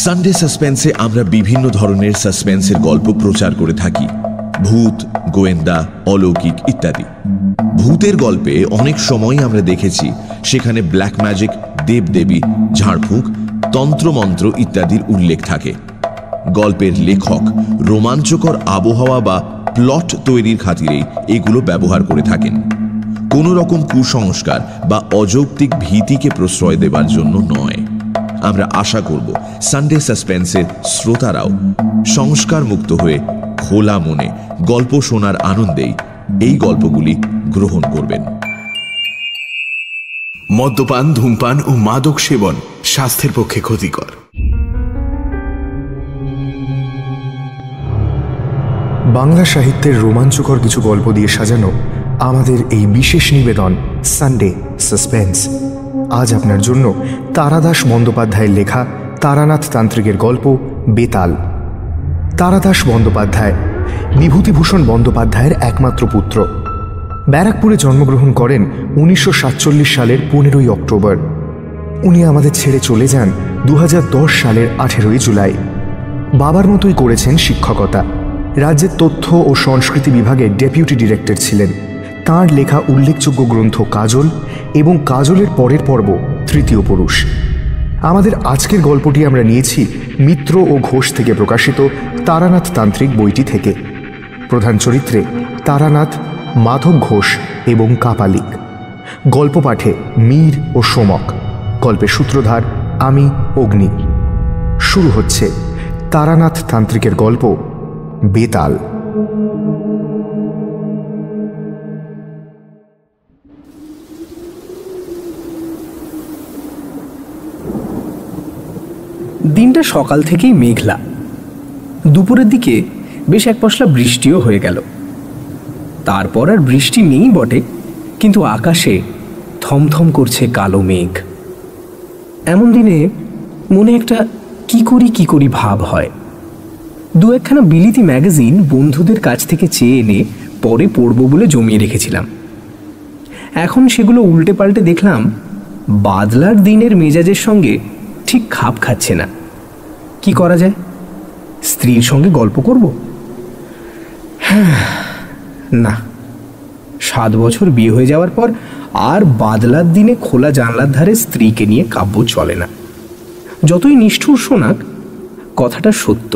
Sunday সাসপেন্সে আমরা বিভিন্ন ধরনের সাসপেন্সের গল্প প্রচার করে থাকি, ভূত, গোয়েন্দা, অলৌকিক ইত্যাদি। ভূতের গল্পে অনেক সময় আমরা দেখেছি সেখানে ব্ল্যাক ম্যাজিক, দেবদেবী, ঝাড়ফুঁক, তন্ত্রমন্ত্র ইত্যাদির উল্লেখ থাকে। গল্পের লেখক রোমাঞ্চকর আবহাওয়া বা প্লট তৈরির খাতিরেই এগুলো ব্যবহার করে থাকেন, কোনো রকম কুসংস্কার বা অযৌক্তিক ভীতিকে প্রশ্রয় দেবার জন্য নয়। আমরা আশা করব সানডে সাসপেন্সের শ্রোতারাও সংস্কার মুক্ত হয়ে খোলা মনে গল্প শোনার আনন্দেই এই গল্পগুলি গ্রহণ করবেন। মদ্যপান, ধূমপান ও মাদক সেবন স্বাস্থ্যের পক্ষে ক্ষতিকর। বাংলা সাহিত্যের রোমাঞ্চকর কিছু গল্প দিয়ে সাজানো আমাদের এই বিশেষ নিবেদন সানডে সাসপেন্স। আজ আপনার জন্য তারাদাস বন্দ্যোপাধ্যায়ের লেখা তারানাথ তান্ত্রিকের গল্প বেতাল। তারাদাস বন্দ্যোপাধ্যায় বিভূতিভূষণ বন্দ্যোপাধ্যায়ের একমাত্র পুত্র। ব্যারাকপুরে জন্মগ্রহণ করেন 1947 সালের 15ই অক্টোবর। উনি আমাদের ছেড়ে চলে যান 2010 সালের 18ই জুলাই। বাবার মতোই করেছেন শিক্ষকতা। রাজ্যের তথ্য ও সংস্কৃতি বিভাগের ডেপুটি ডিরেক্টর ছিলেন। তাঁর লেখা উল্লেখযোগ্য গ্রন্থ কাজল এবং কাজলের পরের পর্ব তৃতীয় পুরুষ। আমাদের আজকের গল্পটি আমরা নিয়েছি মিত্র ও ঘোষ থেকে প্রকাশিত তারানাথ তান্ত্রিক বইটি থেকে। প্রধান চরিত্রে তারানাথ, মাধব ঘোষ এবং কাপালিক। গল্প পাঠে মীর ও সোমক। গল্পের সূত্রধার আমি, অগ্নি। শুরু হচ্ছে তারানাথ তান্ত্রিকের গল্প বেতাল। দিনটা সকাল থেকেই মেঘলা। দুপুরের দিকে বেশ এক পশলা বৃষ্টিও হয়ে গেল। তারপর আর বৃষ্টি নেই বটে, কিন্তু আকাশে থমথম করছে কালো মেঘ। এমন দিনে মনে একটা কি করি ভাব হয়। দু একখানা বিলিতি ম্যাগাজিন বন্ধুদের কাছ থেকে চেয়ে এনে পরে পড়ব বলে জমিয়ে রেখেছিলাম। এখন সেগুলো উল্টে পাল্টে দেখলাম বাদলার দিনের মেজাজের সঙ্গে ঠিক খাপ খাচ্ছে না। কি করা যায়? স্ত্রীর সঙ্গে গল্প করব? না, 7 বছর বিয়ে হয়ে যাওয়ার পর আর বাদলার দিনে খোলা জানলার ধারে স্ত্রীকে নিয়ে কাব্য চলে না। যতই নিষ্ঠুর শোনাক, কথাটা সত্য।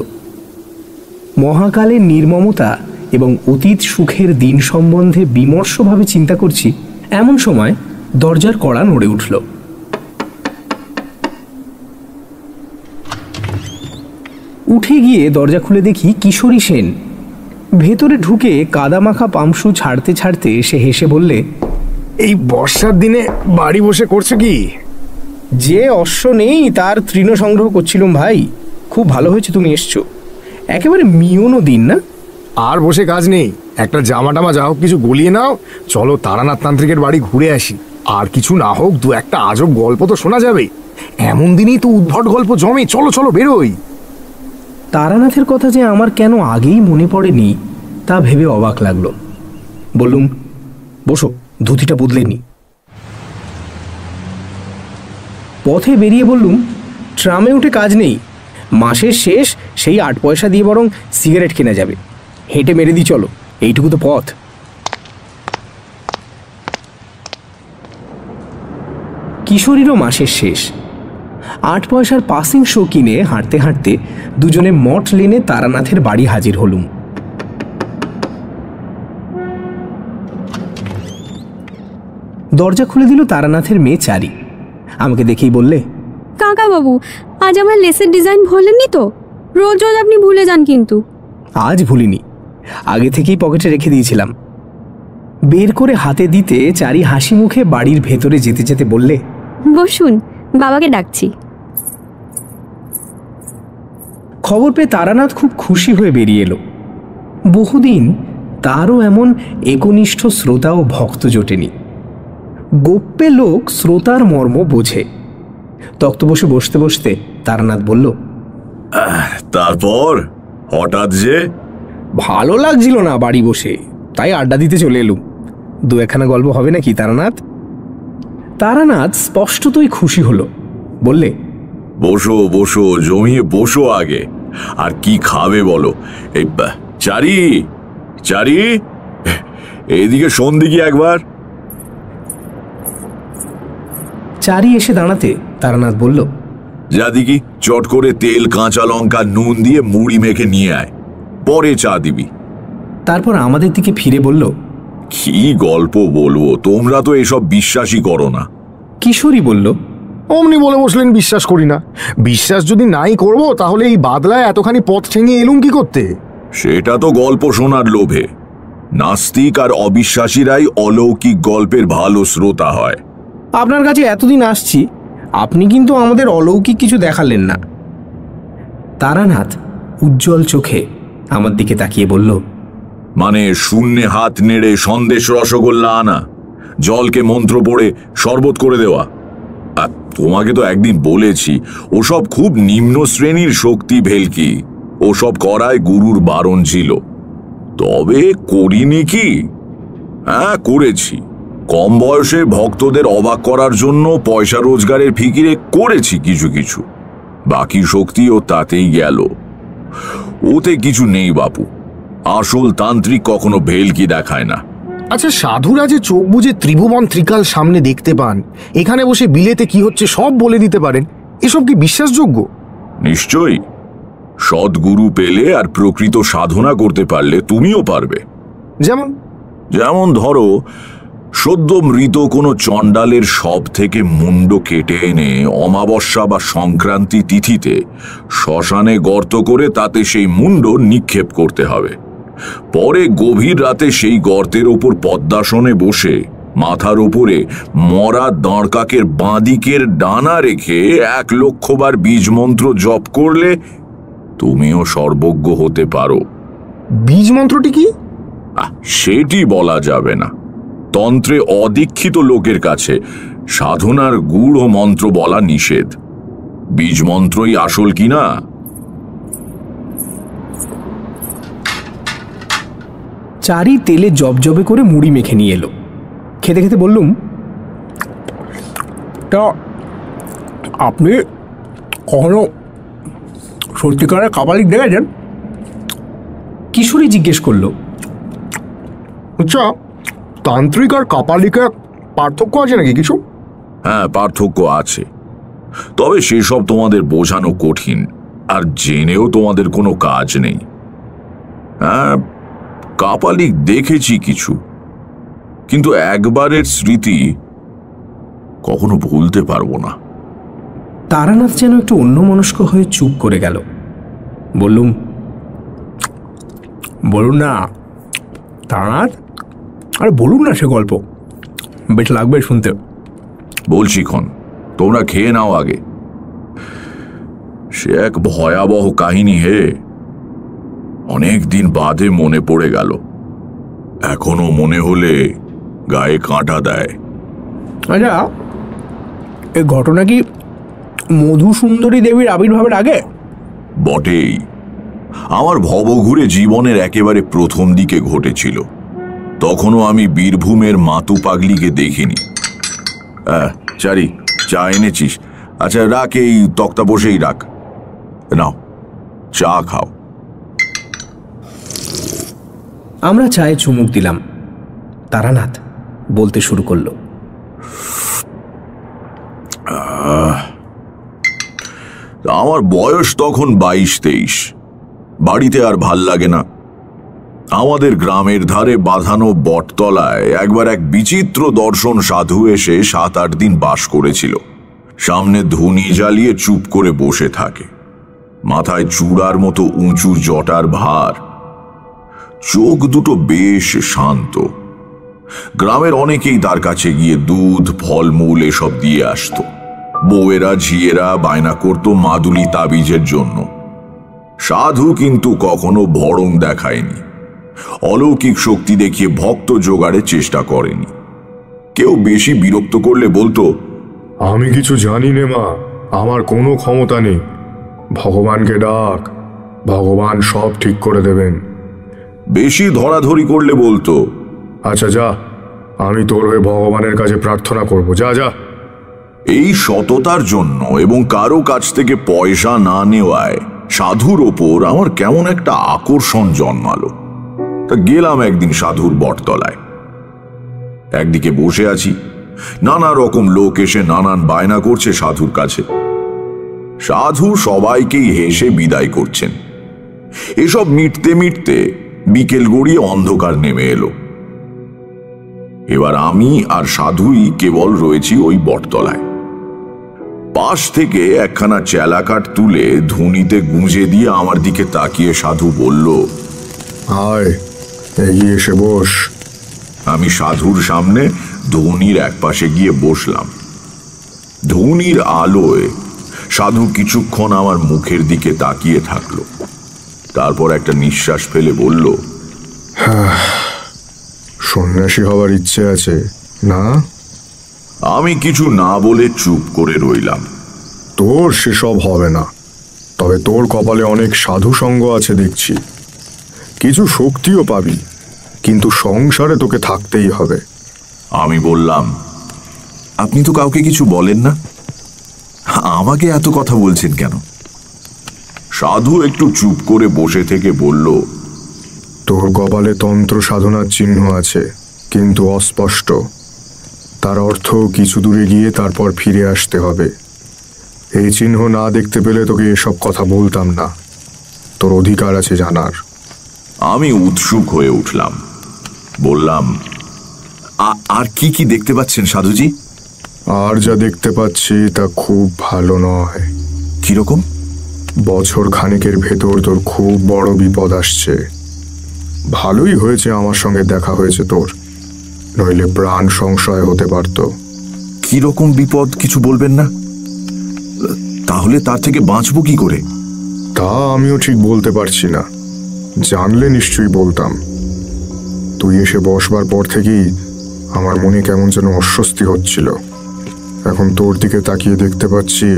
মহাকালের নির্মমতা এবং অতীত সুখের দিন সম্বন্ধে বিমর্ষভাবে চিন্তা করছি, এমন সময় দরজার কড়া নড়ে উঠল। উঠে গিয়ে দরজা খুলে দেখি কিশোরী সেন। ভেতরে ঢুকে কাদামাখা পামসু ছাড়তে ছাড়তে সে হেসে বললে, এই বর্ষার দিনে বাড়ি বসে করছো কি? যে অশ্ব নেই তার তৃণ সংগ্রহ করছিলাম ভাই। খুব ভালো হয়েছে তুমি এসছো। একেবারে মিওনো দিন না? আর বসে কাজ নেই, একটা জামা টামা যা হোক কিছু গলিয়ে নাও, চলো তারানাথ তান্ত্রিকের বাড়ি ঘুরে আসি। আর কিছু না হোক দু একটা আজব গল্প তো শোনা যাবে। এমন দিনেই তো উদ্ভট গল্প জমে। চলো চলো বেরোই। তারানাথের কথা যে আমার কেন আগেই মনে পড়েনি তা ভেবে অবাক লাগলো। বললুম, বসো, ধুতিটা বদলে নি। পথে বেরিয়ে বললুম, ট্রামে উঠে কাজ নেই, মাসের শেষ, সেই 8 পয়সা দিয়ে বরং সিগারেট কেনা যাবে। হেঁটে মেরে দিই চলো, এইটুকু তো পথ। কিশোরীরও মাসের শেষ। 8 পয়সার পাসিং শো কিনে হাঁটতে হাঁটতে দুজনে মঠ লেনে তারানাথের বাড়ি হাজির হলুম। দরজা খুলে দিল তারানাথের মেয়ে চারি। আমাকে দেখেই বললে, কাকা বাবু, আজ আমার লেসের ডিজাইন ভুলেননি তো? রোজ রোজ আপনি ভুলে যান। কিন্তু আজ ভুলিনি, আগে থেকেই পকেটে রেখে দিয়েছিলাম। বের করে হাতে দিতে চারি হাসি মুখে বাড়ির ভেতরে যেতে যেতে বললে, বসুন, বাবাকে ডাকছি। খবর পেয়ে তারানাথ খুব খুশি হয়ে বেরিয়ে এলো। বহুদিন তারও এমন একনিষ্ঠ শ্রোতা ও ভক্ত জোটেনি। গোপ্যে লোক শ্রোতার মর্ম বোঝে। তক্তপোষে বসতে বসতে তারানাথ বলল, তারপর হঠাৎ যে? ভালো লাগছিল না বাড়ি বসে, তাই আড্ডা দিতে চলে এলুম। দু একখানা গল্প হবে নাকি তারানাথ? তারানাথ স্পষ্টতই খুশি হলো। বললে, বসো বসো, জমিয়ে বসো আগে। আর কি খাবে বলো? এই চারি, চারি, এইদিকে শোন দেখি একবার। চারি এসে দাঁড়াতে তারানাথ বলল, যা দেখি চট করে তেল, কাঁচা লঙ্কা, নুন দিয়ে মুড়ি মেখে নিয়ে আয়, পরে চা দিবি। তারপর আমাদের দিকে ফিরে বলল, কি গল্প বলবো, তোমরা তো এসব বিশ্বাসই করো না। কিশোরী বলল, অমনি বলে বসলেন বিশ্বাস করি না। বিশ্বাস যদি নাই করব তাহলে এই বাদলায় এতখানি পথ ঠেঙে এলুম কি করতে? সেটা তো গল্প শোনার লোভে। নাস্তিক আর অবিশ্বাসীরাই অলৌকিক গল্পের ভালো শ্রোতা হয়। আপনার কাছে এতদিন আসছি, আপনি কিন্তু আমাদের অলৌকিক কিছু দেখালেন না। তারানাথ উজ্জ্বল চোখে আমার দিকে তাকিয়ে বলল, মানে শূন্যে হাত নেড়ে সন্দেশ রসগোল্লা আনা, জলকে মন্ত্র পড়ে শরবত করে দেওয়া। আর তোমাকে তো একদিন বলেছি, ওসব খুব নিম্ন শ্রেণীর শক্তি ভেলকি, ওসব করায় গুরুর বারণ ছিল। তবে করিনি কি? হ্যাঁ, করেছি। কম বয়সে ভক্তদের অবাক করার জন্য পয়সা রোজগারের ফিকিরে করেছি কিছু কিছু। বাকি শক্তিও তাতেই গেল। ওতে কিছু নেই বাপু, আসল তান্ত্রিক কখনো ভেলকি দেখায় না। আচ্ছা, সাধুরা যে চোখ বুজে ত্রিভুবন ত্রিকাল সামনে দেখতে পান, এখানে বসে বিলেতে কি হচ্ছে সব বলে দিতে পারেন, এসব কি বিশ্বাসযোগ্য? নিশ্চয়ই। সদ্গুরু পেলে আর প্রকৃত সাধনা করতে পারলে তুমিও পারবে। যেমন যেমন ধরো, সদ্য মৃত কোনো চণ্ডালের শব থেকে মুন্ড কেটে এনে অমাবস্যা বা সংক্রান্তি তিথিতে শ্মশানে গর্ত করে তাতে সেই মুন্ড নিক্ষেপ করতে হবে। পরে গভীর রাতে সেই গর্তের ওপর পদ্মাসনে বসে মাথার ওপরে মরা দাঁড়কাকের বাঁদিকের ডানা রেখে 1,00,000 বার বীজ মন্ত্র জপ করলে তুমিও সর্বজ্ঞ হতে পারো। বীজ মন্ত্রটি কি? সেটি বলা যাবে না। তন্ত্রে অদীক্ষিত লোকের কাছে সাধনার গূঢ় মন্ত্র বলা নিষেধ। বীজ মন্ত্রই আসল কিনা। চারি তেলে জবজবে করে মুড়ি মেখে নিয়ে এলো। খেতে খেতে বললুম, তা আপনি কখনো সত্যিকারের কাপালিক দেখেছেন? কিশোরী জিজ্ঞেস করলো, আচ্ছা, তান্ত্রিক আর কাপালিকা পার্থক্য আছে নাকি কিছু? হ্যাঁ, পার্থক্য আছে। তবে সেসব তোমাদের বোঝানো কঠিন, আর জেনেও তোমাদের কোনো কাজ নেই। হ্যাঁ, কাপালিক দেখেছি কিছু, কিন্তু একবারের স্মৃতি কখনো ভুলতে পারবো না। তারানাথ যেন একটু অন্যমনস্ক হয়ে চুপ করে গেল। বললুম, বলুন না তারানাথ, আরে বলুন না সে গল্প, বেশ লাগবে শুনতে। বলছি ক্ষণ, তোমরা খেয়ে নাও আগে। সে এক ভয়াবহ কাহিনী হে, অনেক দিন বাদে মনে পড়ে গেল। এখনো মনে হলে গায়ে কাঁটা দেয়। আচ্ছা, এই ঘটনা কি মধুসুন্দরী দেবীর আবির্ভাবের আগে? বটেই। আমার ভবঘুরে জীবনের একেবারে প্রথম দিকে ঘটেছিল। তখনও আমি বীরভূমের মাতু পাগলিকে দেখিনি। চারি, চা এনেছিস? আচ্ছা রাখ, এই তক্তা বসেই রাখ। নাও, চা খাও। আমরা চায়ে চুমুক দিলাম। তারানাথ বলতে শুরু করলো, আমার বয়স তখন 22-23। বাড়িতে আর ভাল লাগে না। আমাদের গ্রামের ধারে বাঁধানো বটতলায় একবার এক বিচিত্র দর্শন সাধু এসে 7-8 দিন বাস করেছিল। সামনে ধুনি জ্বালিয়ে চুপ করে বসে থাকে, মাথায় চূড়ার মতো উঁচু জটার ভার, চোখ দুটো বেশ শান্ত। গ্রামের অনেকেই তার কাছে গিয়ে দুধ, ফলমূল এসব দিয়ে আসত। বউয়েরা ঝিয়েরা বায়না করত মাদুলি তাবিজের জন্য। সাধু কিন্তু কখনো ভড়ং দেখায়নি, অলৌকিক শক্তি দেখিয়ে ভক্ত জোগাড়ের চেষ্টা করেনি। কেউ বেশি বিরক্ত করলে বলতো, আমি কিছু জানি নে মা, আমার কোনো ক্ষমতা নেই, ভগবানকে ডাক, ভগবান সব ঠিক করে দেবেন। বেশি ধরাধরি করলে বলতো, আচ্ছা যা, আমি তোর হয়ে ভগবানের কাছে প্রার্থনা করব, যা যা। এই সততার জন্য এবং কারো কাছ থেকে পয়সা না নেওয়ায় সাধুর ওপর আমার কেমন একটা আকর্ষণ জন্মালো। তা গেলাম একদিন সাধুর বটতলায়। একদিকে বসে আছি, নানা রকম লোক এসে নানান বায়না করছে সাধুর কাছে। সাধু সবাইকেই হেসে বিদায় করছেন। এসব মিটতে মিটতে বিকেল গড়িয়ে অন্ধকার নেমে এলো। এবার আমি আর সাধুই কেবল রয়েছি ওই বটতলায়। পাশ থেকে একখানা চেলাকাঠ তুলে ধুনিতে গুঁজে দিয়ে আমার দিকে তাকিয়ে সাধু বলল, আয়, এগিয়ে এসে বস। আমি সাধুর সামনে ধুনির একপাশে গিয়ে বসলাম। ধুনির আলোয় সাধু কিছুক্ষণ আমার মুখের দিকে তাকিয়ে থাকলো। তারপর একটা নিঃশ্বাস ফেলে বলল, সন্ন্যাসী হওয়ার ইচ্ছে আছে না? আমি কিছু না বলে চুপ করে রইলাম। তোর সেসব হবে না, তবে তোর কপালে অনেক সাধু সঙ্গ আছে দেখছি। কিছু শক্তিও পাবি, কিন্তু সংসারে তোকে থাকতেই হবে। আমি বললাম, আপনি তো কাউকে কিছু বলেন না, আমাকে এত কথা বলছেন কেন? সাধু একটু চুপ করে বসে থেকে বলল, তোর কপালে তন্ত্র সাধনার চিহ্ন আছে, কিন্তু অস্পষ্ট। তার অর্থ কিছু দূরে গিয়ে তারপর ফিরে আসতে হবে। এই চিহ্ন না দেখতে পেলে তোকে এসব কথা বলতাম না। তোর অধিকার আছে জানার। আমি উৎসুক হয়ে উঠলাম। বললাম, আর কি কি দেখতে পাচ্ছেন সাধুজি? আর যা দেখতে পাচ্ছি তা খুব ভালো নয়। কিরকম? বছর খানেকের ভেতর তোর খুব বড় বিপদ আসছে। ভালোই হয়েছে আমার সঙ্গে দেখা হয়েছে তোর, নইলে প্রাণ সংশয় হতে পারত। কিরকম বিপদ কিছু বলবেন না? তাহলে তার থেকে বাঁচবো কি করে? তা আমিও ঠিক বলতে পারছি না, জানলে নিশ্চয়ই বলতাম। তুই এসে বসবার পর থেকেই আমার মনে কেমন যেন অস্বস্তি হচ্ছিল। এখন তোর দিকে তাকিয়ে দেখতে পাচ্ছি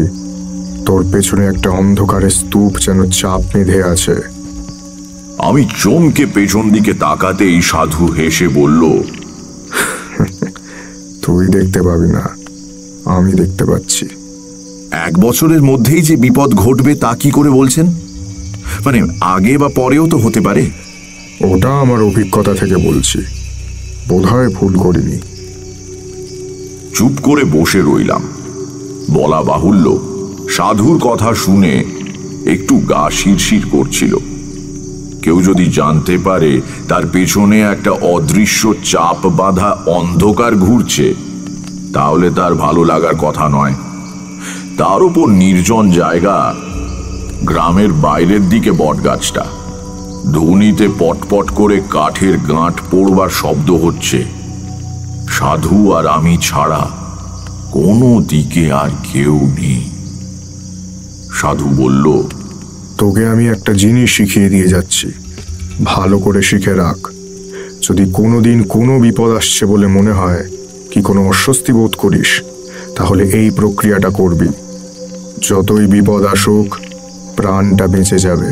তোর পেছনে একটা অন্ধকারের স্তূপ যেন চাপ বেঁধে আছে। আমি চমকে পেছন দিকে তাকাতেই সাধু হেসে বলল, তুই দেখতে পাবি না, আমি দেখতে পাচ্ছি। 1 বছরের মধ্যেই যে বিপদ ঘটবে তা কি করে বলছেন? মানে আগে বা পরেও তো হতে পারে। ওটা আমার অভিজ্ঞতা থেকে বলছি, বোধহয় ভুল করিনি। চুপ করে বসে রইলাম। বলা বাহুল্য, সাধুর কথা শুনে একটু গা শিরশির করছিল। কেউ যদি জানতে পারে তার পেছনে একটা অদৃশ্য চাপ বাঁধা অন্ধকার ঘুরছে, তাহলে তার ভালো লাগার কথা নয়। তার উপর নির্জন জায়গা, গ্রামের বাইরের দিকে বটগাছটা, ধুনিতে পটপট করে কাঠের গাঁট পড়বার শব্দ হচ্ছে। সাধু আর আমি ছাড়া কোনো দিকে আর কেউ নেই। সাধু বলল, তোকে আমি একটা জিনিস শিখিয়ে দিয়ে যাচ্ছি, ভালো করে শিখে রাখ। যদি কোনোদিন কোনো বিপদ আসছে বলে মনে হয়, কি কোনো অস্বস্তি বোধ করিস, তাহলে এই প্রক্রিয়াটা করবি। যতই বিপদ আসুক, প্রাণটা বেঁচে যাবে।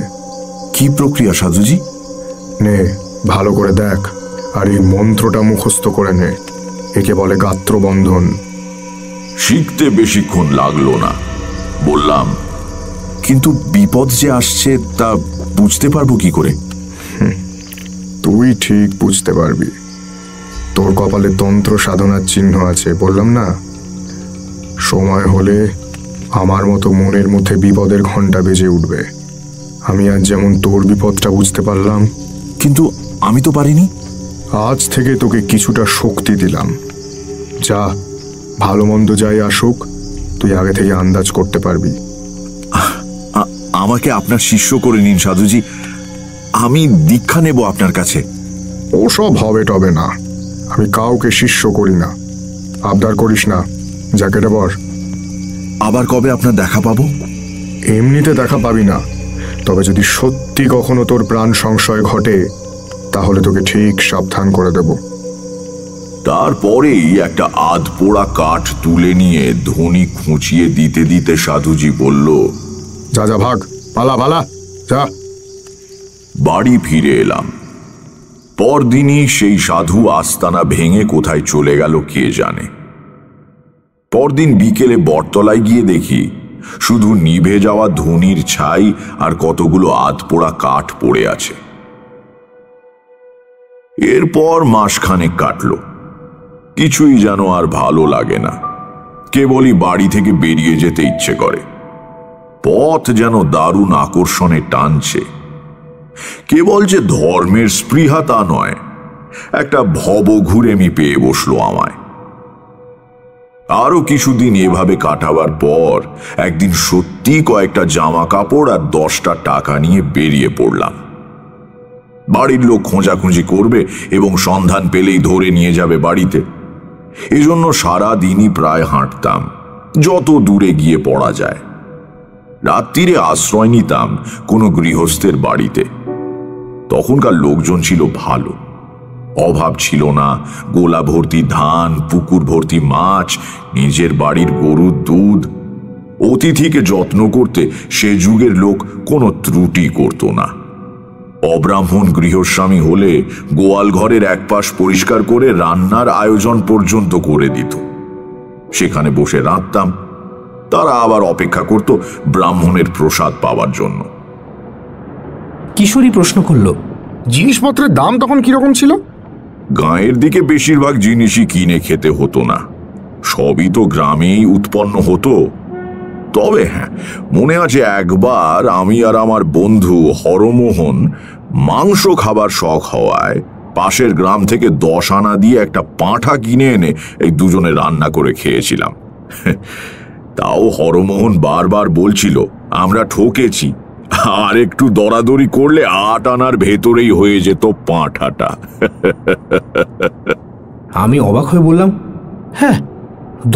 কি প্রক্রিয়া সাধুজি? নে, ভালো করে দেখ, আর এই মন্ত্রটা মুখস্থ করে নে। একে বলে গাত্রবন্ধন। শিখতে বেশিক্ষণ লাগলো না। বললাম, কিন্তু বিপদ যে আসছে তা বুঝতে পারবো কি করে? তুই ঠিক বুঝতে পারবি। তোর কপালে তন্ত্র সাধনার চিহ্ন আছে, বললাম না? সময় হলে আমার মতো মনের মধ্যে বিপদের ঘণ্টা বেজে উঠবে। আমি আজ যেমন তোর বিপদটা বুঝতে পারলাম। কিন্তু আমি তো পারিনি। আজ থেকে তোকে কিছুটা শক্তি দিলাম। যা, ভালো মন্দ যাই আসুক, তুই আগে থেকে আন্দাজ করতে পারবি। আমাকে আপনার শিষ্য করে নিন সাধুজি, আমি দীক্ষা নেব আপনার কাছে। ওসব হবে টবে না, আমি কাউকে শিষ্য করি না। আবদার করিস না, জ্যাকেটে বর। আবার কবে আপনার দেখা পাবো? এমনিতে দেখা পাবি না, তবে যদি সত্যি কখনো তোর প্রাণ সংশয় ঘটে, তাহলে তোকে ঠিক সাবধান করে দেব। তারপরেই একটা আধপোড়া কাঠ তুলে নিয়ে ধনী খুঁচিয়ে দিতে দিতে সাধুজি বলল, যা যা, ভাগ, পালা পালা, যা। বাড়ি ফিরে এলাম। পরদিনই সেই সাধু আস্তানা ভেঙে কোথায় চলে গেল কে জানে। পরদিন বিকেলে বটতলায় গিয়ে দেখি শুধু নিভে যাওয়া ধুনির ছাই আর কতগুলো আধপোড়া কাঠ পড়ে আছে। এরপর মাসখানেক কাটল, কিছুই যেন আর ভালো লাগে না, কেবলই বাড়ি থেকে বেরিয়ে যেতে ইচ্ছে করে। পথ যেন দারুণ আকর্ষণে টানছে। কেবল যে ধর্মের স্পৃহা তা নয়, একটা ভবঘুরেমি পেয়ে বসলো আমায়। আরো কিছুদিন এভাবে কাটাবার পর একদিন সত্যি কয়েকটা জামা কাপড় আর 10টা টাকা নিয়ে বেরিয়ে পড়লাম। বাড়ির লোক খোঁজাখুঁজি করবে এবং সন্ধান পেলেই ধরে নিয়ে যাবে বাড়িতে। এজন্য সারা দিনই প্রায় হাঁটতাম, যত দূরে গিয়ে পড়া যায়। রাত্রিরে আশ্রয় নিতাম কোনো গৃহস্থের বাড়িতে। তখনকার লোকজন ছিল ভালো, অভাব ছিল না। গোলা ভর্তি ধান, পুকুর ভর্তি মাছ, নিজের বাড়ির গরুর দুধ। অতিথিকে যত্ন করতে সে যুগের লোক কোনো ত্রুটি করত না। অব্রাহ্মণ গৃহস্বামী হলে গোয়াল ঘরের একপাশ পরিষ্কার করে রান্নার আয়োজন পর্যন্ত করে দিত। সেখানে বসে রাঁধতাম, তারা আবার অপেক্ষা করত ব্রাহ্মণের প্রসাদ পাওয়ার জন্য। কিশোরী প্রশ্ন করল, জিনিসপত্রের দাম তখন কিরকম ছিল? গাঁয়ের দিকে বেশিরভাগ জিনিসই কিনে খেতে হতো না, সবই তো গ্রামেই উৎপন্ন হতো। তবে হ্যাঁ, মনে আছে একবার আমি আর আমার বন্ধু হরমোহন মাংস খাবার শখ হওয়ায় পাশের গ্রাম থেকে 10 আনা দিয়ে একটা পাঁঠা কিনে এনে এই দুজনে রান্না করে খেয়েছিলাম। তাও হরমোহন বারবার বলছিল আমরা ঠকেছি, আর একটু দরাদরি করলে 8 আনার ভেতরেই হয়ে যেত পাঁঠাটা। আমি অবাক হয়ে বললাম, হ্যাঁ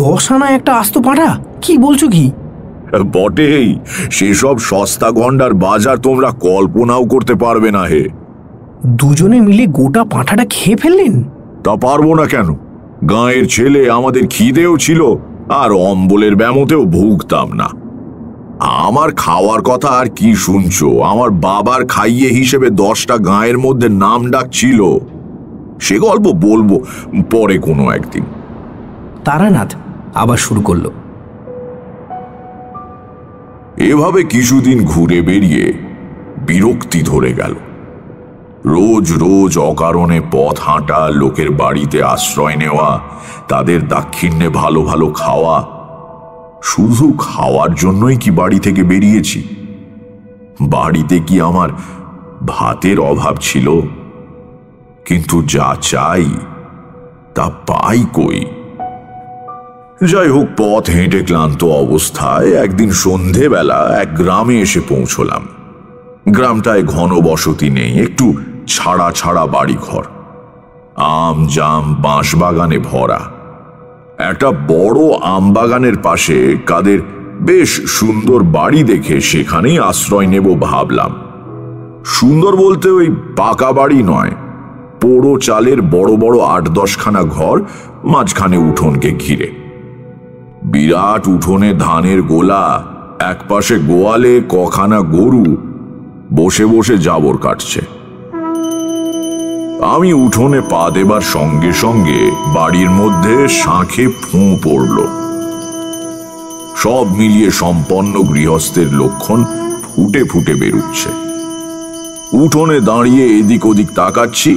10 আনা একটা আস্ত পাঁঠা? কি বলছো কি? বটেই, সেসব সস্তা গন্ডার বাজার তোমরা কল্পনাও করতে পারবে না হে। দুজনে মিলে গোটা পাঁঠাটা খেয়ে ফেললেন? তা পারবো না কেন? গাঁয়ের ছেলে, আমাদের খিদেও ছিল, আর অম্বলের ব্যামোতেও ভুগতাম না। আমার খাওয়ার কথা আর কি শুনছো? আমার বাবার খাইয়ে হিসেবে 10টা গাঁয়ের মধ্যে নাম ডাক ছিল। সে গল্প বলবো পরে কোনো একদিন। তারানাথ আবার শুরু করলো, এভাবে কিছুদিন ঘুরে বেরিয়ে বিরক্তি ধরে গেল। রোজ রোজ অকারণে পথ হাঁটা, লোকের বাড়িতে আশ্রয় নেওয়া, তাদের দাক্ষিণ্যে ভালো ভালো খাওয়া। শুধু খাওয়ার জন্যই কি বাড়ি থেকে বেরিয়েছি? বাড়িতে কি আমার ভাতের অভাব ছিল? কিন্তু যা চাই তা পাই কই? যাই হোক, পথ হেঁটে ক্লান্ত অবস্থায় একদিন সন্ধেবেলা এক গ্রামে এসে পৌঁছলাম। গ্রামটায় ঘন বসতি নেই, একটু ছাড়া ছাড়া বাড়িঘর, আম জাম বাঁশ বাগানে ভরা। একটা বড় আম বাগানের পাশে কাদের বেশ সুন্দর বাড়ি দেখে সেখানেই আশ্রয় নেব ভাবলাম। সুন্দর বলতে ওই পাকা বাড়ি নয়, পোড়ো চালের বড় বড় 8-10 খানা ঘর, মাঝখানে উঠোনকে ঘিরে। বিরাট উঠোনে ধানের গোলা, একপাশে গোয়ালে কখানা গরু বসে বসে জাবর কাটছে। আমি উঠোনে পা দেবার সঙ্গে সঙ্গে বাড়ির মধ্যে শাঁখে ফুঁ পড়ল। সব মিলিয়ে সম্পন্ন গৃহস্থের লক্ষণ ফুটে ফুটে বেরুচ্ছে। উঠোনে দাঁড়িয়ে এদিক ওদিক তাকাচ্ছি,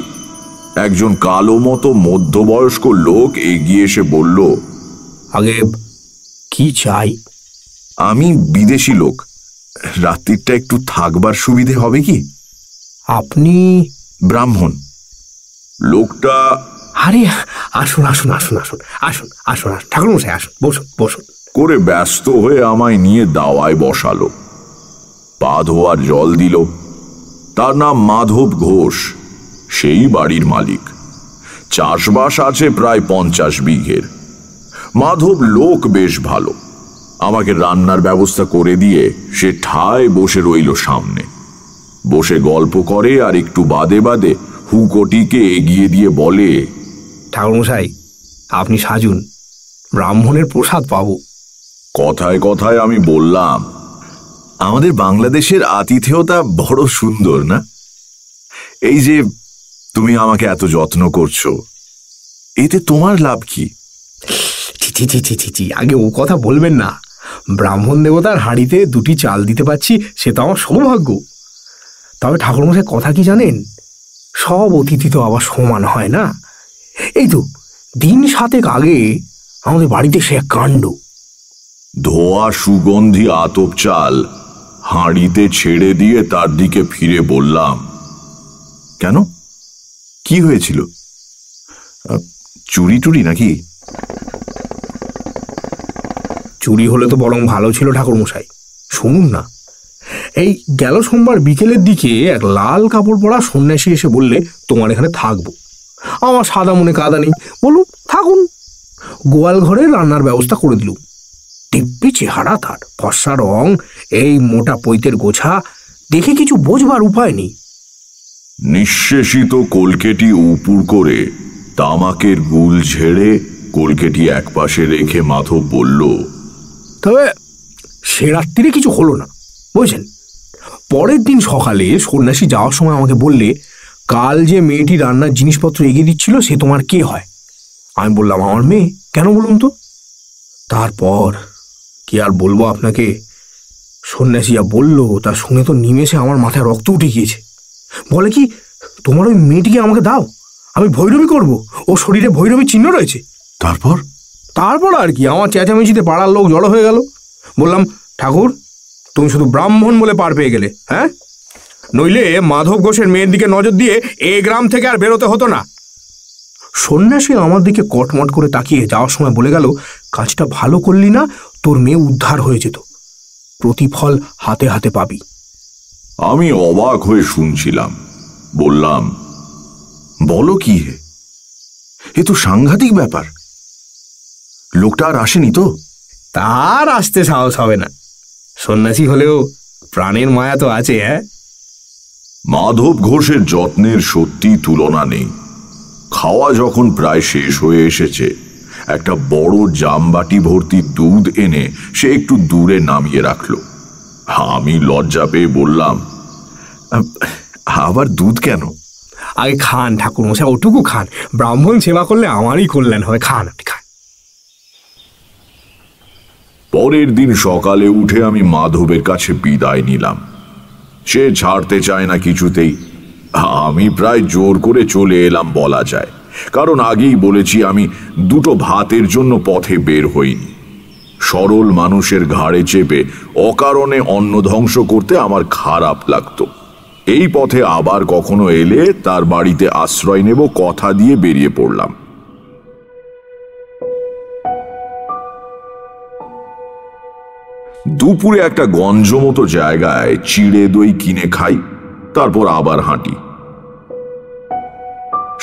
একজন কালো মতো মধ্যবয়স্ক লোক এগিয়ে এসে বলল, আগে কি চাই? আমি বিদেশি লোক, রাত্রিটা একটু থাকবার সুবিধে হবে কি? আপনি ব্রাহ্মণ। লোকটা, আরে আসুন আসুন আসুন আসুন আসুন আসুন আসুন ঠাকুরমশাই, আসুন, বসুন বসুন করে ব্যস্ত হয়ে আমায় নিয়ে দাওয়ায় বসালো। পা ধোয়ার জল দিল। তার নাম মাধব ঘোষ, সেই বাড়ির মালিক। চাষবাস আছে প্রায় 50 বিঘের। মাধব লোক বেশ ভালো। আমাকে রান্নার ব্যবস্থা করে দিয়ে সে ঠায় বসে রইল সামনে। বসে গল্প করে আর একটু বাদে বাদে হুকোটিকে এগিয়ে দিয়ে বলে, ঠাকুরমশাই আপনি সাজুন, ব্রাহ্মণের প্রসাদ পাবো। কথায় কথায় আমি বললাম, আমাদের বাংলাদেশের আতিথেয়তা বড় সুন্দর না? এই যে তুমি আমাকে এত যত্ন করছো, এতে তোমার লাভ কি? ছি ছি ছি ছি ছি, আগে ও কথা বলবেন না। ব্রাহ্মণ দেবতার হাঁড়িতে 2টি চাল দিতে পারছি, সে তো আমার সৌভাগ্য। তবে ঠাকুরমশাই কথা কি জানেন, সব অতিথি তো আবার সমান হয় না। এই তো দিন 7 আগে আমাদের বাড়িতে সে এক কাণ্ড। ধোয়া সুগন্ধি আতপ চাল হাঁড়িতে ছেড়ে দিয়ে তার দিকে ফিরে বললাম, কেন, কি হয়েছিল? চুরি টুরি নাকি? চুরি হলে তো বরং ভালো ছিল ঠাকুরমশাই, শুনুন না। এই গেল সোমবার বিকেলের দিকে এক লাল কাপড় পরা সন্ন্যাসী এসে বললে, তোমার এখানে থাকবো। আমার সাদা মনে কাদা নেই, বলুন থাকুন। গোয়াল ঘরে রান্নার ব্যবস্থা করে দিলুম। দিব্যি চেহারা তার, ফর্সা রং, এই মোটা পৈতের গোছা, দেখে কিছু বোঝবার উপায় নেই। নিঃশেষিত কলকেটি উপুর করে তামাকের গুল ঝেড়ে কলকেটি একপাশে রেখে মাধব বলল, তবে সে রাত্রিরে কিছু হলো না, বুঝছেন। পরের দিন সকালে সন্ন্যাসী যাওয়ার সময় আমাকে বললে, কাল যে মেয়েটি রান্নার জিনিসপত্র এগিয়ে দিচ্ছিল সে তোমার কে হয়? আমি বললাম, আমার মেয়ে। কেন বলুন তো? তারপর কি আর বলবো আপনাকে, সন্ন্যাসী যা বললো তা শুনে তো নিমেষে আমার মাথায় রক্ত উঠে গিয়েছে। বলে কি, তোমার ওই মেয়েটিকে আমাকে দাও, আমি ভৈরবী করব, ও শরীরে ভৈরবী চিহ্ন রয়েছে। তারপর তারপর আর কি, আমার চেঁচামেচিতে পাড়ার লোক জড়ো হয়ে গেল। বললাম, ঠাকুর তুমি শুধু ব্রাহ্মণ বলে পার পেয়ে গেলে, হ্যাঁ? নইলে মাধব ঘোষের মেয়ের দিকে নজর দিয়ে এই গ্রাম থেকে আর বেরোতে হতো না। সন্ন্যাসী আমার দিকে কটমট করে তাকিয়ে যাওয়ার সময় বলে গেল, কাজটা ভালো করলি না, তোর মেয়ে উদ্ধার হয়ে যেত, প্রতিফল হাতে হাতে পাবি। আমি অবাক হয়ে শুনছিলাম। বললাম, বলো কি হে, এ তো সাংঘাতিক ব্যাপার। লোকটা আর আসেনি তো? তার আসতে সাহস হবে না, সন্ন্যাসী হলেও প্রাণের মায়া তো আছে। হ্যাঁ, মাধব ঘোষের যত্নের সত্যি তুলনা নেই। খাওয়া যখন প্রায় শেষ হয়ে এসেছে, একটা বড় জামবাটি ভর্তি দুধ এনে সে একটু দূরে নামিয়ে রাখল। আমি লজ্জা পেয়ে বললাম, আবার দুধ কেন? আগে খান ঠাকুরমশাই, ওটুকু খান, ব্রাহ্মণ সেবা করলে আমারই কল্যাণ হয়, খান আপনি খান। পরের দিন সকালে উঠে আমি মাধবের কাছে বিদায় নিলাম। সে ছাড়তে চায় না কিছুতেই। আমি প্রায় জোর করে চলে এলাম বলা যায়, কারণ আগেই বলেছি আমি 2টো ভাতের জন্য পথে বের হইনি। সরল মানুষের ঘাড়ে চেপে অকারণে অন্ন ধ্বংস করতে আমার খারাপ লাগতো। এই পথে আবার কখনো এলে তার বাড়িতে আশ্রয় নেব কথা দিয়ে বেরিয়ে পড়লাম। দুপুরে একটা গঞ্জ মতো জায়গায় চিড়ে দই কিনে খাই, তারপর আবার হাঁটি।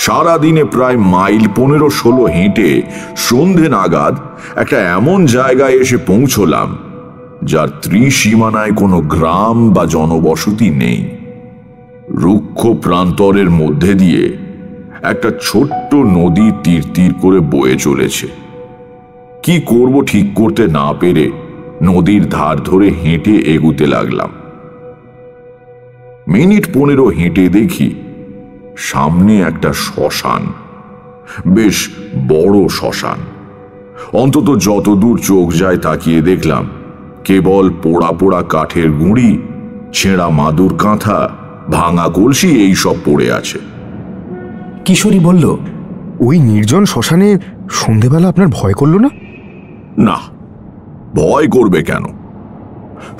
সারাদিনে প্রায় মাইল 15-16 হেঁটে সন্ধে নাগাদ একটা এমন জায়গায় এসে পৌঁছলাম যার ত্রিসীমানায় কোনো গ্রাম বা জনবসতি নেই। রুক্ষ প্রান্তরের মধ্যে দিয়ে একটা ছোট্ট নদী তীর তীর করে বয়ে চলেছে। কি করব ঠিক করতে না পেরে নদীর ধার ধরে হেঁটে এগুতে লাগলাম। মিনিট 15 হেঁটে দেখি সামনে একটা শ্মশান, বেশ বড় শ্মশান। অন্তত যতদূর চোখ যায় তাকিয়ে দেখলাম কেবল পোড়া পোড়া কাঠের গুঁড়ি, ছেঁড়া মাদুর কাঁথা, ভাঙা কলসি এই সব পড়ে আছে। কিশোরী বলল, ওই নির্জন শ্মশানে সন্ধেবেলা আপনার ভয় করলো না? না, ভয় করবে কেন?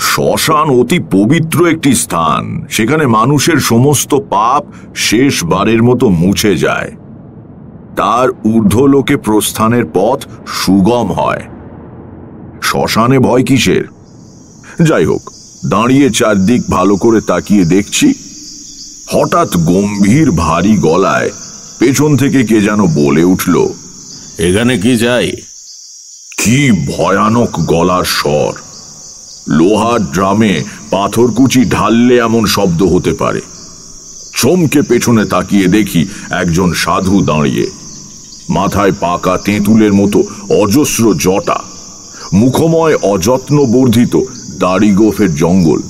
শ্মশান অতি পবিত্র একটি স্থান, সেখানে মানুষের সমস্ত পাপ শেষবারের মতো মুছে যায়। তার ঊর্ধ্বলোকে প্রস্থানের পথ সুগম হয়। শ্মশানে ভয় কিসের? যাই হোক, দাঁড়িয়ে চারদিক ভালো করে তাকিয়ে দেখছি, হঠাৎ গম্ভীর ভারী গলায় পেছন থেকে কে যেন বলে উঠল, এখানে কি চাই? কি ভয়ানক গলার স্বর! লোহার ড্রামে পাথরকুচি ঢাললে এমন শব্দ হতে পারে। চমকে পেছনে তাকিয়ে দেখি একজন সাধু দাঁড়িয়ে, মাথায় পাকা তেঁতুলের মতো অজস্র জটা, মুখময় অযত্ন বর্ধিত দাড়ি গোফের জঙ্গল।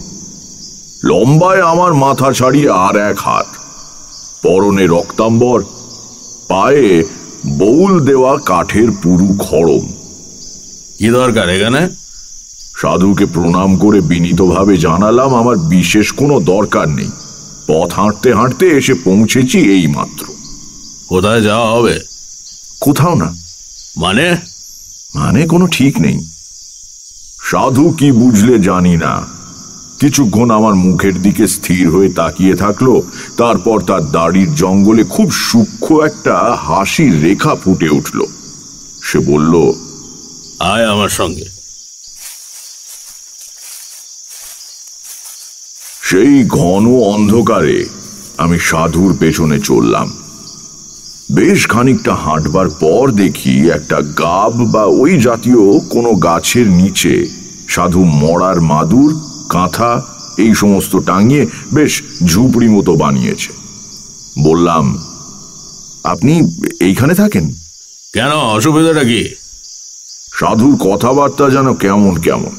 লম্বায় আমার মাথা ছাড়িয়ে আর 1 হাত, পরনে রক্তাম্বর, পায়ে বউল দেওয়া কাঠের পুরু খড়ম। কি দরকার এখানে? সাধুকে প্রণাম করে বিনীতভাবে জানালাম আমার বিশেষ কোনো দরকার নেই, পথ হাঁটতে হাঁটতে এসে পৌঁছেছি এই মাত্র। কোথায় যাওয়া হবে? কোথাও না। মানে? মানে কোনো ঠিক নেই। সাধু কি বুঝলে জানি না, কিছুক্ষণ আমার মুখের দিকে স্থির হয়ে তাকিয়ে থাকলো, তারপর তার দাড়ির জঙ্গলে খুব সূক্ষ্ম একটা হাসির রেখা ফুটে উঠল। সে বলল, আয় আমার সঙ্গে। সেই ঘন অন্ধকারে আমি সাধুর পেছনে চললাম। বেশ খানিকটা হাঁটবার পর দেখি একটা গাব বা ওই জাতীয় কোনো গাছের নিচে সাধু মরার মাদুর, কাঁথা এই সমস্ত টাঙিয়ে বেশ ঝুপড়ি মতো বানিয়েছে। বললাম, আপনি এইখানে থাকেন? কেন, অসুবিধাটা কি? সাধুর কথাবার্তা যেন কেমন কেমন।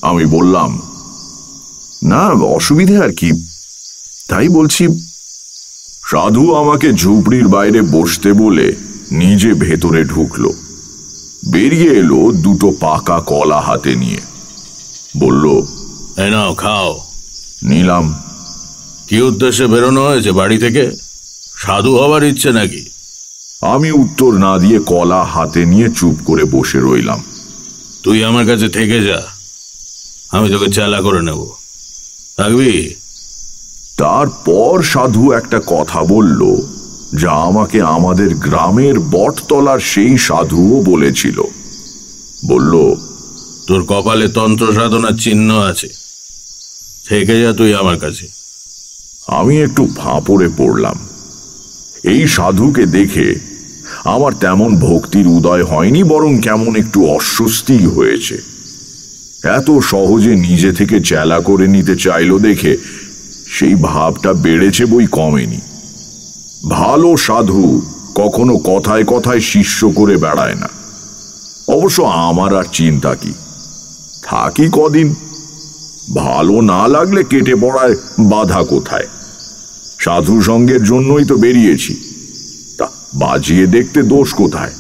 আমি বললাম, না অসুবিধে আর কি, তাই বলছি। সাধু আমাকে ঝুপড়ির বাইরে বসতে বলে নিজে ভেতরে ঢুকলো। বেরিয়ে এলো দুটো পাকা কলা হাতে নিয়ে। বলল, এই নাও খাও। নিলাম। কি উদ্দেশ্যে বেরোনো হয়েছে বাড়ি থেকে? সাধু হবার ইচ্ছে নাকি? আমি উত্তর না দিয়ে কলা হাতে নিয়ে চুপ করে বসে রইলাম। তুই আমার কাছে থেকে যা, আমি তোকে চেলা করে নেব। থাকবি? তারপর সাধু একটা কথা বলল, যা আমাকে আমাদের গ্রামের বটতলার সেই সাধুও বলেছিল। বলল, তোর কপালে তন্ত্র সাধনার চিহ্ন আছে, থেকে যা তুই আমার কাছে। আমি একটু ফাঁপড়ে পড়লাম। এই সাধুকে দেখে আমার তেমন ভক্তির উদয় হয়নি, বরং কেমন একটু অস্বস্তি হয়েছে। এত সহজে নিজে থেকে চেলা করে নিতে চাইলো দেখে সেই ভাবটা বেড়েছে বই কমেনি। ভালো সাধু কখনো কথায় কথায় শিষ্য করে বেড়ায় না। অবশ্য আমার আর চিন্তা কি, থাকি কদিন, ভালো না লাগলে কেটে পড়ায় বাধা কোথায়? সাধু সঙ্গের জন্যই তো বেরিয়েছি, তা বাজিয়ে দেখতে দোষ কোথায়?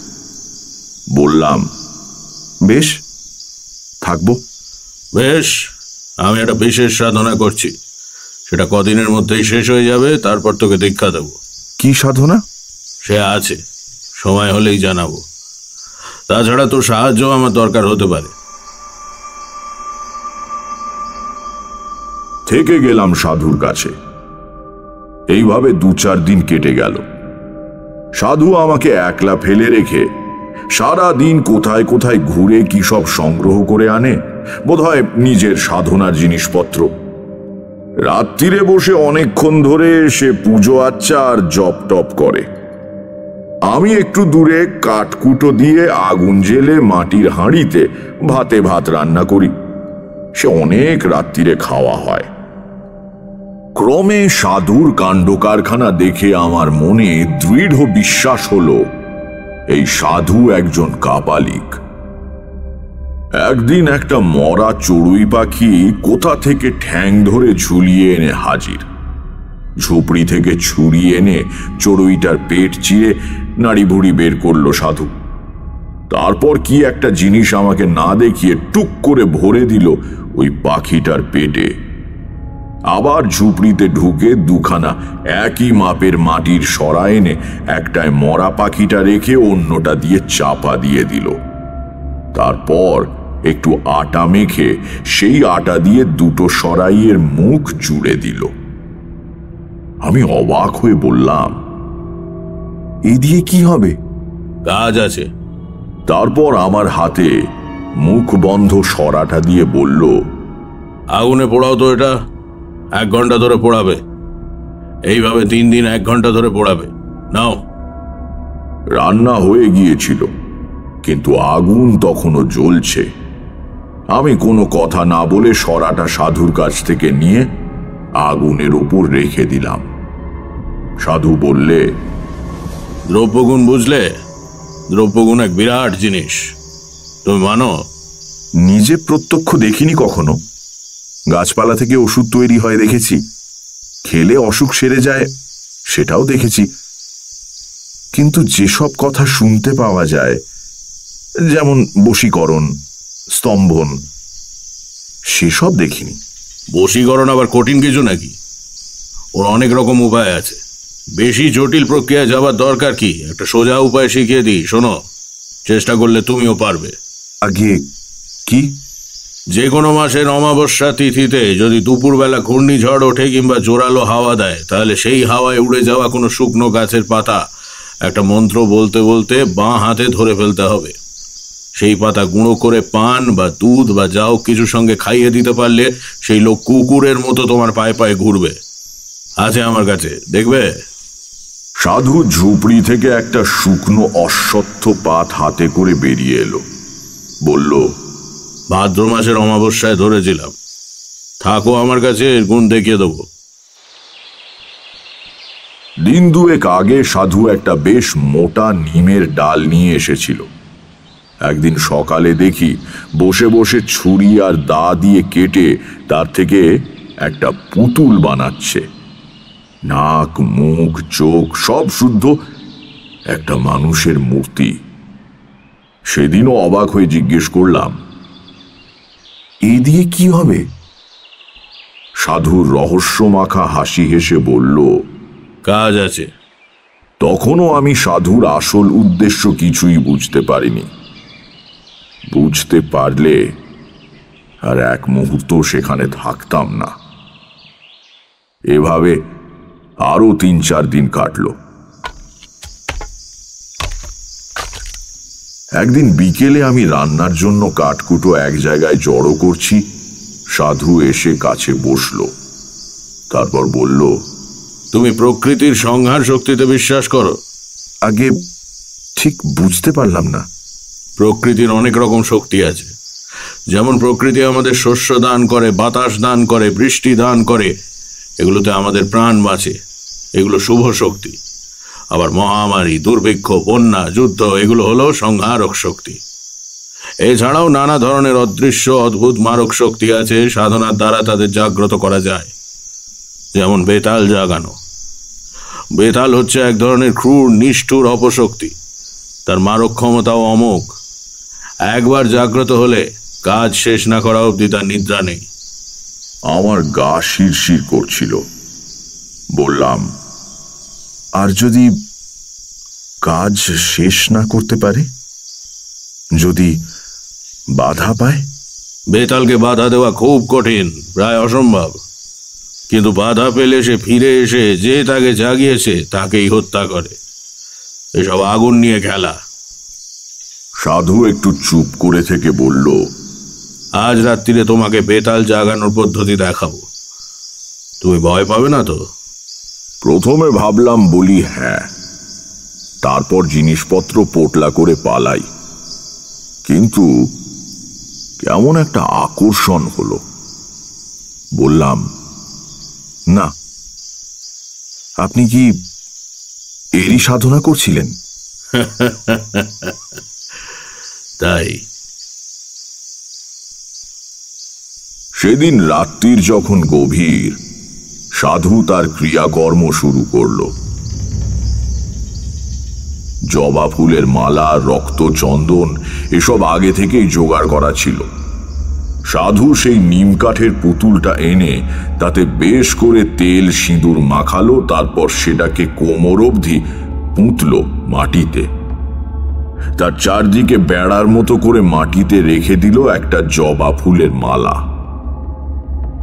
বললাম, বেশ থাকবো। বেশ, আমি একটা বিশেষ সাধনা করছি, সেটা কদিনের মধ্যেই শেষ হয়ে যাবে, তারপর তোকে দীক্ষা দেব। কি সাধনা? সে আছে, সময় হলেই জানাবো। তাছাড়া তোর সাহায্য আমার দরকার হতে পারে। থেকে গেলাম সাধুর কাছে। এইভাবে 2-4 দিন কেটে গেল। সাধু আমাকে একলা ফেলে রেখে সারা দিন কোথায় কোথায় ঘুরে কি সব সংগ্রহ করে আনে, বোধহয় নিজের সাধনার জিনিসপত্র। রাত্রিরে বসে অনেকক্ষণ ধরে সে পুজো আচ্চা আর জপ টপ করে। আমি একটু দূরে কাঠকুটো দিয়ে আগুন জেলে মাটির হাঁড়িতে ভাতে ভাত রান্না করি। সে অনেক রাত্রিরে খাওয়া হয়। ক্রমে সাধুর কাণ্ড কারখানা দেখে আমার মনে দৃঢ় বিশ্বাস হলো এই সাধু একজন কাপালিক। একদিন একটা মরা চড়ুই পাখি কোথা থেকে ঠ্যাং ধরে ঝুলিয়ে এনে হাজির। ঝুপড়ি থেকে ছুরি এনে চড়ুইটার পেট চিরে নাড়ি ভুড়ি বের করলো সাধু। তারপর কি একটা জিনিস আমাকে না দেখিয়ে টুক করে ভরে দিল ওই পাখিটার পেটে। আবার ঝুপড়িতে ঢুকে দুখানা একই মাপের মাটির সরা এনে একটায় মরা পাখিটা রেখে অন্যটা দিয়ে চাপা দিয়ে দিল। তারপর একটু আটা মেখে সেই আটা দিয়ে দুটো সরাইয়ের মুখ জুড়ে দিল। আমি অবাক হয়ে বললাম, এই দিয়ে কি হবে? কাজ আছে। তারপর আমার হাতে মুখ বন্ধ সরাটা দিয়ে বলল, আগুনে পোড়াও তো, এটা 1 ঘন্টা ধরে পোড়াবে। এইভাবে 3 দিন 1 ঘন্টা ধরে পোড়াবে। নাও। রান্না হয়ে গিয়েছিল, কিন্তু আগুন তখনও জ্বলছে। আমি কোনো কথা না বলে সরাটা সাধুর কাছ থেকে নিয়ে আগুনের উপর রেখে দিলাম। সাধু বললে, দ্রব্যগুণ বুঝলে? দ্রব্যগুণ এক বিরাট জিনিস, তুমি মানো? নিজে প্রত্যক্ষ দেখিনি কখনো। গাছপালা থেকে ওষুধ তৈরি হয় দেখেছি, খেলে অসুখ সেরে যায় সেটাও দেখেছি, কিন্তু যেসব কথা শুনতে পাওয়া যায় যেমন বশীকরণ, স্তম্ভন, সেসব দেখিনি। বশীকরণ আবার কঠিন কিছু নাকি? ওর অনেক রকম উপায় আছে। বেশি জটিল প্রক্রিয়ায় যাবার দরকার কি? একটা সোজা উপায় শিখিয়ে দিই, শোনো। চেষ্টা করলে তুমিও পারবে। আগে কি? যে কোনো মাসের অমাবস্যা তিথিতে যদি দুপুরবেলা ঘূর্ণিঝড় ওঠে কিংবা জোরালো হাওয়া দেয়, তাহলে সেই হাওয়ায় উড়ে যাওয়া কোনো শুকনো গাছের পাতা একটা মন্ত্র বলতে বলতে বাঁ হাতে ধরে ফেলতে হবে। সেই পাতা গুঁড়ো করে পান বা দুধ বা যাও কিছুর সঙ্গে খাইয়ে দিতে পারলে সেই লোক কুকুরের মতো তোমার পায়ে পায়ে ঘুরবে। আছে আমার কাছে, দেখবে। সাধু ঝুপড়ি থেকে একটা শুকনো অশ্বত্থ পাত হাতে করে বেরিয়ে এলো। বলল, ভাদ্র মাসের অমাবস্যায় ধরেছিলাম। থাকো আমার কাছে, এর গুণ দেখিয়ে দেবো। দিন দুয়েক আগে সাধু একটা বেশ মোটা নিমের ডাল নিয়ে এসেছিল। একদিন সকালে দেখি বসে বসে ছুরি আর দা দিয়ে কেটে তার থেকে একটা পুতুল বানাচ্ছে। নাক, মুখ, চোখ সব শুদ্ধ একটা মানুষের মূর্তি। সেদিনও অবাক হয়ে জিজ্ঞেস করলাম, এই দিয়ে কি হবে? সাধুর রহস্যমাখা হাসি হেসে বলল, কাজ আছে। তখনও আমি সাধুর আসল উদ্দেশ্য কিছুই বুঝতে পারিনি। বুঝতে পারলে আর এক মুহূর্ত সেখানে থাকতাম না। এভাবে আরো ৩-৪ দিন কাটল। একদিন বিকেলে আমি রান্নার জন্য কাঠকুটো এক জায়গায় জড়ো করছি। সাধু এসে কাছে বসলো। তারপর বলল, তুমি প্রকৃতির সংহার শক্তিতে বিশ্বাস করো? আগে ঠিক বুঝতে পারলাম না। প্রকৃতির অনেক রকম শক্তি আছে। যেমন প্রকৃতি আমাদের শস্য দান করে, বাতাস দান করে, বৃষ্টি দান করে, এগুলোতে আমাদের প্রাণ বাঁচে, এগুলো শুভ শক্তি। আবার মহামারী, দুর্ভিক্ষ, বন্যা, যুদ্ধ, এগুলো হলো সংহারক শক্তি। এছাড়াও নানা ধরনের অদৃশ্য অদ্ভুত মারক শক্তি আছে, সাধনার দ্বারা তাদের জাগ্রত করা যায়। যেমন বেতাল জাগানো। বেতাল হচ্ছে এক ধরনের ক্রূর নিষ্ঠুর অপশক্তি। তার মারক ক্ষমতাও অমোঘ। একবার জাগ্রত হলে কাজ শেষ না করা অবধি তার নিদ্রা নেই। আমার গা শিরশির করছিল। বললাম, আর যদি কাজ শেষ না করতে পারে? যদি বাধা পায়? বেতালকে বাধা দেওয়া খুব কঠিন, প্রায় অসম্ভব। কিন্তু বাধা পেলে সে ফিরে এসে যে তাকে জাগিয়েছে তাকেই হত্যা করে। এসব আগুন নিয়ে খেলা। সাধু একটু চুপ করে থেকে বলল, আজ রাত্রিরে তোমাকে বেতাল জাগানোর পদ্ধতি দেখাবো। তুমি ভয় পাবে না তো? প্রথমে ভাবলাম বলি হ্যাঁ, তারপর জিনিসপত্র পোটলা করে পালাই। কিন্তু কেমন একটা আকর্ষণ হলো। বললাম, না, আপনি কি এরই সাধনা করছিলেন? তাই সেদিন রাত্রির যখন গভীর, সাধু তার ক্রিয়াকর্ম শুরু করল। জবা ফুলের মালা, রক্ত, চন্দন এসব আগে থেকেই জোগাড় করা ছিল। সাধু সেই নিম কাঠের পুতুলটা এনে তাতে বেশ করে তেল সিঁদুর মাখালো। তারপর সেটাকে কোমর অবধি পুঁতল মাটিতে। তার চারদিকে বেড়ার মতো করে মাটিতে রেখে দিল একটা জবা ফুলের মালা।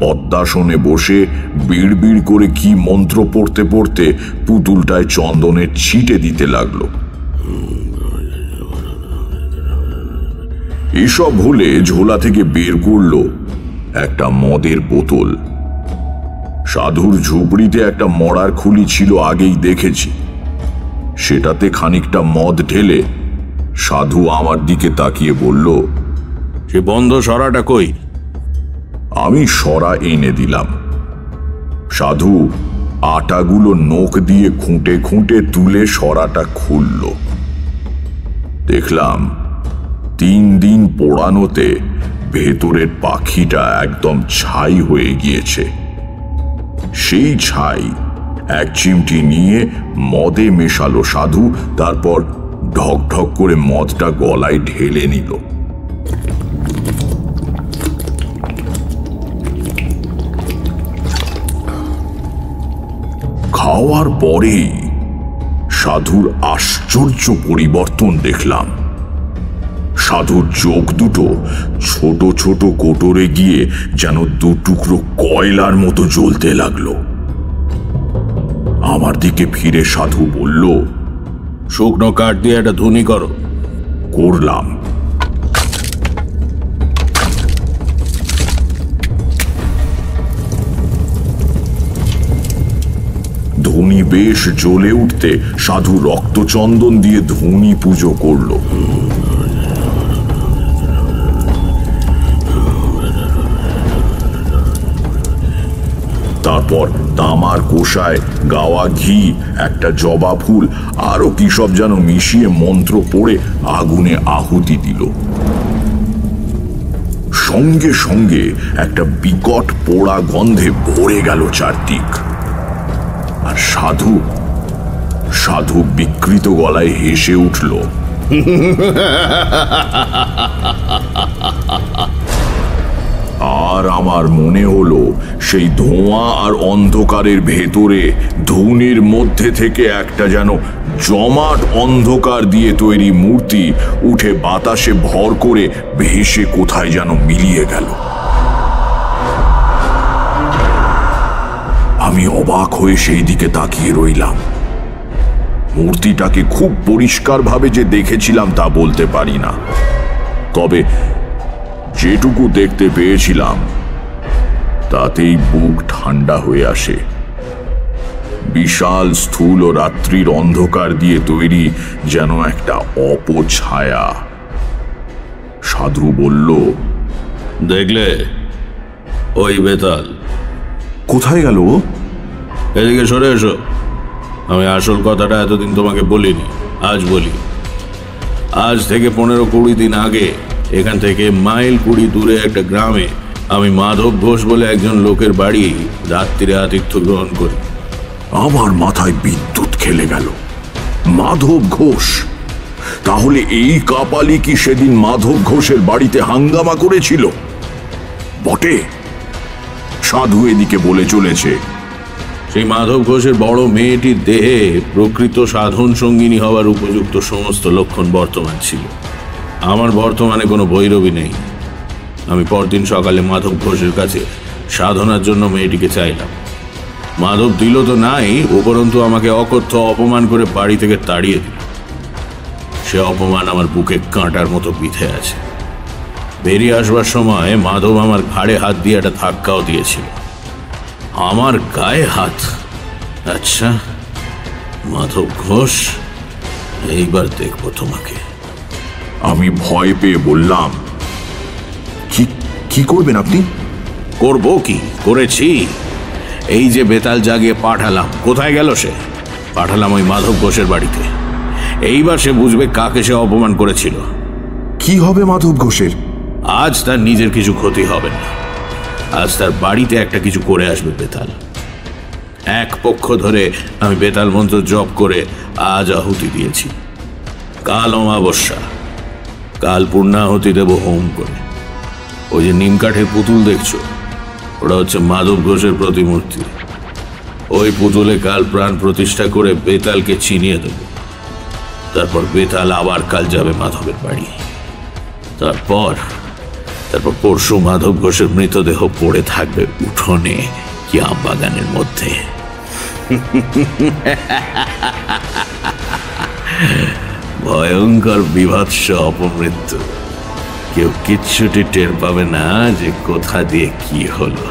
পদ্মাসনে বসে বিড় করে কি মন্ত্র পড়তে পড়তে পুতুলটায় চন্দনের ছিটে দিতে লাগলো। এসব হলে ঝোলা থেকে বের করল একটা মদের বোতল। সাধুর ঝুপড়িতে একটা মরার খুলি ছিল, আগেই দেখেছি। সেটাতে খানিকটা মদ ঢেলে সাধু আমার দিকে তাকিয়ে বলল, সে বন্ধ সরাটা কই? আমি সরা এনে দিলাম। সাধু আটাগুলো নোক দিয়ে খুঁটে খুঁটে তুলে সরাটা খুলল। দেখলাম 3 দিন পোড়ানোতে ভেতরের পাখিটা একদম ছাই হয়ে গিয়েছে। সেই ছাই এক চিমটি নিয়ে মদে মেশালো সাধু। তারপর ঢক ঢক করে মদটা গলায় ঢেলে নিল। খাওয়ার পরেই সাধুর আশ্চর্য পরিবর্তন দেখলাম। সাধুর চোখ দুটো ছোট ছোট কোটরে গিয়ে যেন দুটুকরো কয়লার মতো জ্বলতে লাগলো। আমার দিকে ফিরে সাধু বলল, শুকনো কাঠ দিয়ে একটা ধুনি করো। করলাম। ধুনি বেশ জ্বলে উঠতে সাধু রক্তচন্দন দিয়ে ধুনি পুজো করল। তারপর তামার কোষায় গাওয়া ঘি, একটা জবা ফুল, আরো কি সব যেন মিশিয়ে মন্ত্র পড়ে আগুনে আহুতি দিল। সঙ্গে সঙ্গে একটা বিকট পোড়া গন্ধে ভরে গেল চারদিক। আর সাধু সাধু বিকৃত গলায় হেসে উঠল। আর আমার মনে হলো সেই ধোঁয়া আর অন্ধকারের ভেতরে ধুনির মধ্যে থেকে একটা যেন জমাট অন্ধকার দিয়ে তৈরি মূর্তি উঠে বাতাসে ভর করে ভেসে কোথায় যেন মিলিয়ে গেল। আমি অবাক হয়ে সেই দিকে তাকিয়ে রইলাম। মূর্তিটাকে খুব পরিষ্কারভাবে যে দেখেছিলাম তা বলতে পারি না, তবে যেটুকু দেখতে পেয়েছিলাম তাতেই বুক ঠান্ডা হয়ে আসে। বিশাল স্থূল ও রাত্রির অন্ধকার দিয়ে তৈরি যেন একটা অপছায়া। সাধু বলল, দেখলে ওই বেতাল? কোথায় গেল? এদিকে সরে এসো। আমি আসল কথাটা এতদিন তোমাকে বলিনি, আজ বলি। আজ থেকে 15-20 দিন আগে এখান থেকে মাইল 20 দূরে একটা গ্রামে আমি মাধব ঘোষ বলে একজন লোকের বাড়ি রাত্রিরে আতিথ্য গ্রহণ করি। আমার মাথায় বিদ্যুৎ খেলে গেল। মাধব ঘোষ? তাহলে এই কাপালি কি সেদিন মাধব ঘোষের বাড়িতে হাঙ্গামা করেছিল? বটে, সাধু এদিকে বলে চলেছে। সেই মাধব ঘোষের বড় মেয়েটির দেহে প্রকৃত সাধন সঙ্গিনী হওয়ার উপযুক্ত সমস্ত লক্ষণ বর্তমান ছিল। আমার বর্তমানে কোনো ভৈরবী নেই। আমি পরদিন সকালে মাধব ঘোষের কাছে সাধনার জন্য মেয়েটিকে চাইলাম। মাধব দিল তো নাই, উপরন্তু আমাকে অকথ্য অপমান করে বাড়ি থেকে তাড়িয়ে দিল। সে অপমান আমার বুকে কাঁটার মতো বিঁধে আছে। বেরিয়ে আসবার সময় মাধব আমার ঘাড়ে হাত দিয়ে একটা ধাক্কাও দিয়েছিল। আমার গায়ে হাত? আচ্ছা মাধব ঘোষ, এইবার দেখবো তোমাকে। আমি ভয় পেয়ে বললাম, কি করবেন আপনি? করব কি, করেছি। এই যে বেতাল জাগিয়ে পাঠালাম, কোথায় গেল সে? পাঠালাম ওই মাধব ঘোষের বাড়িতে। এইবার সে বুঝবে কাকে সে অপমান করেছিল। কি হবে মাধব ঘোষের? আজ তার নিজের কিছু ক্ষতি হবে না। আজ তার বাড়িতে একটা কিছু করে আসবে বেতাল। এক পক্ষ ধরে আমি বেতাল মন্ত্র জপ করে আজ আহুতি দিয়েছি। কাল অমাবস্যা, কাল পূর্ণাহুতি দেব হোম করে। ওই যে নিম কাঠের পুতুল দেখছো, ওটা হচ্ছে মাধব ঘোষের প্রতিমূর্তি। ওই পুতুলে কাল প্রাণ প্রতিষ্ঠা করে বেতালকে চিনিয়ে দেব। তারপর বেতাল আবার কাল যাবে মাধবের বাড়ি। তারপর পরশু মাধব ঘোষের মৃতদেহ পড়ে থাকবে উঠোনে কি আম বাগানের মধ্যে। ভয়ঙ্কর বিভৎস অপমৃত্যু। কেউ কিচ্ছুটি টের পাবে না যে কোথা দিয়ে কি হলো।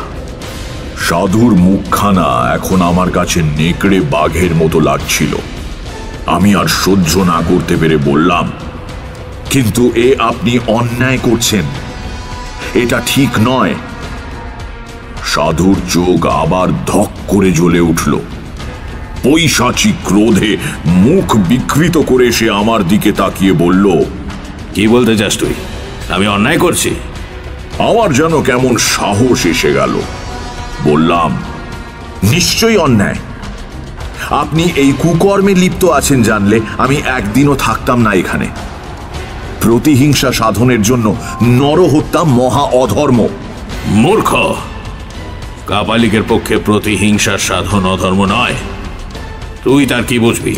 সাধুর মুখখানা এখন আমার কাছে নেকড়ে বাঘের মতো লাগছিল। আমি আর সহ্য না করতে পেরে বললাম, কিন্তু এ আপনি অন্যায় করছেন, এটা ঠিক নয়। সাধুর চোখ আবার ধক করে জ্বলে উঠল। পৈশাচিক ক্রোধে মুখ বিকৃত করে সে আমার দিকে তাকিয়ে বলল, কি বলতে চাস তুই? আমি অন্যায় করছি? আমার যেন কেমন সাহস এসে গেল। বললাম, নিশ্চয়ই অন্যায়। আপনি এই কুকর্মে লিপ্ত আছেন জানলে আমি একদিনও থাকতাম না এখানে। প্রতিহিংসা সাধনের জন্য নরহত্যা মহা অধর্ম। মূর্খ! কাপালিকের পক্ষে প্রতিহিংসার সাধন অধর্ম নয়। তুই তার কি বুঝবি?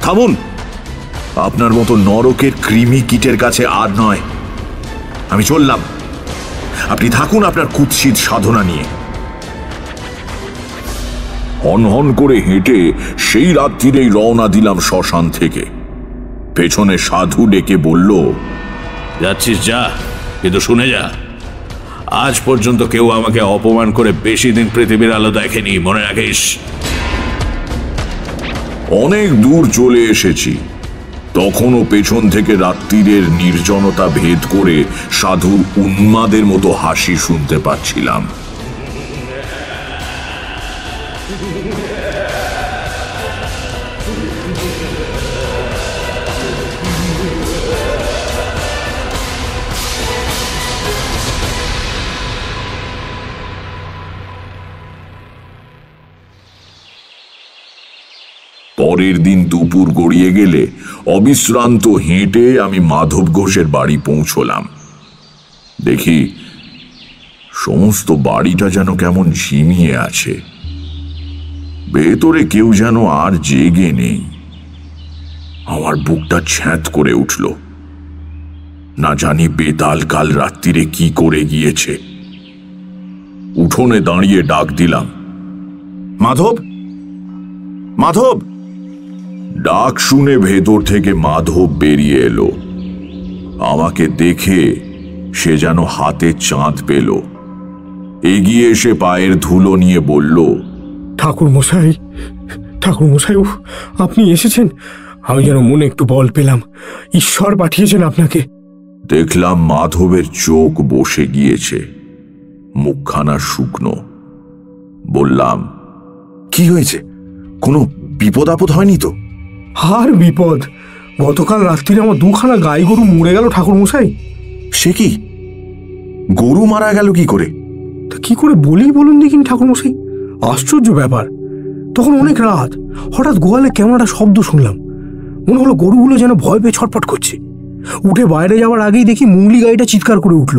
থামুন, আপনার মতো নরকের কৃমি কীটের কাছে আর নয়। আমি চললাম, আপনি থাকুন আপনার কুৎসিত সাধনা নিয়ে। হন হন করে হেঁটে সেই রাত্রিরেই রওনা দিলাম শ্মশান থেকে। পেছনে সাধু ডেকে বলল, যাচ্ছিস যা, কিন্তু শুনে যা, আজ পর্যন্ত কেউ আমাকে অপমান করে বেশি দিন পৃথিবীর আলো দেখেনি, মনে রাখিস। অনেক দূর চলে এসেছি, তখনও পেছন থেকে রাত্রিরের নির্জনতা ভেদ করে সাধু উন্মাদের মতো হাসি শুনতে পাচ্ছিলাম। পরের দিন দুপুর গড়িয়ে গেলে অবিশ্রান্ত হেঁটে আমি মাধব ঘোষের বাড়ি পৌঁছলাম। দেখি সমস্ত বাড়িটা যেন কেমন ঝিমিয়ে আছে, ভেতরে কেউ যেন আর জেগে নেই। আমার বুকটা ছ্যাঁত করে উঠল। না জানি বেতাল কাল রাত্রিরে কি করে গিয়েছে। উঠোনে দাঁড়িয়ে ডাক দিলাম, মাধব, মাধব! ডাক শুনে ভেতর থেকে মাধব বেরিয়ে এলো। আমাকে দেখে সে যেন হাতে চাঁদ পেল। এগিয়ে এসে পায়ের ধুলো নিয়ে বলল, ঠাকুর মশাই, ঠাকুর মশাই, আপনি এসেছেন, আমি যেন মনে একটু বল পেলাম। ঈশ্বর পাঠিয়েছেন আপনাকে। দেখলাম মাধবের চোখ বসে গিয়েছে, মুখখানা শুকনো। বললাম, কি হয়েছে? কোনো বিপদ আপদ হয়নি তো? আর বিপদ, গতকাল রাত্রিরে আমার দুখানা গাই গরু মরে গেল ঠাকুর মশাই। সে কি? গরু মারা গেল কি করে? তা কি করে বলি বলুন দেখিন ঠাকুর মশাই। আশ্চর্য ব্যাপার, তখন অনেক রাত, হঠাৎ গোয়ালে কেমন একটা শব্দ শুনলাম। মনে হলো গরুগুলো যেন ভয় পেয়ে ছটফট করছে। উঠে বাইরে যাওয়ার আগেই দেখি মুংলি গাইটা চিৎকার করে উঠল।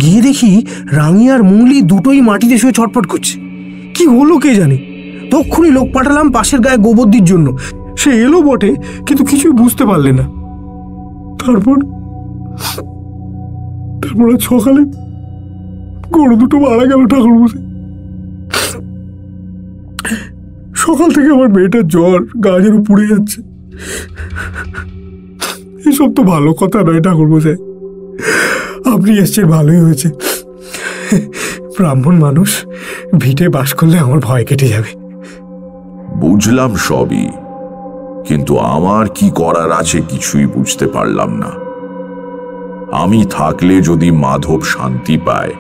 গিয়ে দেখি রাঙি আর মুংলি দুটোই মাটিতে শুয়ে ছটফট করছে। কি হলো কে জানে। তখনই লোক পাঠালাম পাশের গায়ে গোবর্দির জন্য। সে এলো বটে, কিন্তু কিছুই বুঝতে পারলে না। তারপর সকালে গরু দুটো মারা গেল ঠাকুর মশাই। সকাল থেকে আমার মেয়েটার জ্বর, গা যেন পুড়ে যাচ্ছে। এসব তো ভালো কথা নয় ঠাকুর মশাই। আপনি এসছেন ভালোই হয়েছে। ব্রাহ্মণ মানুষ, ভিটে বাস করলে আমার ভয় কেটে যাবে। বুঝলাম সবই, কিন্তু আমার কি করার আছে কিছুই বুঝতে পারলাম না। আমি থাকলে যদি মাধব শান্তি পায়,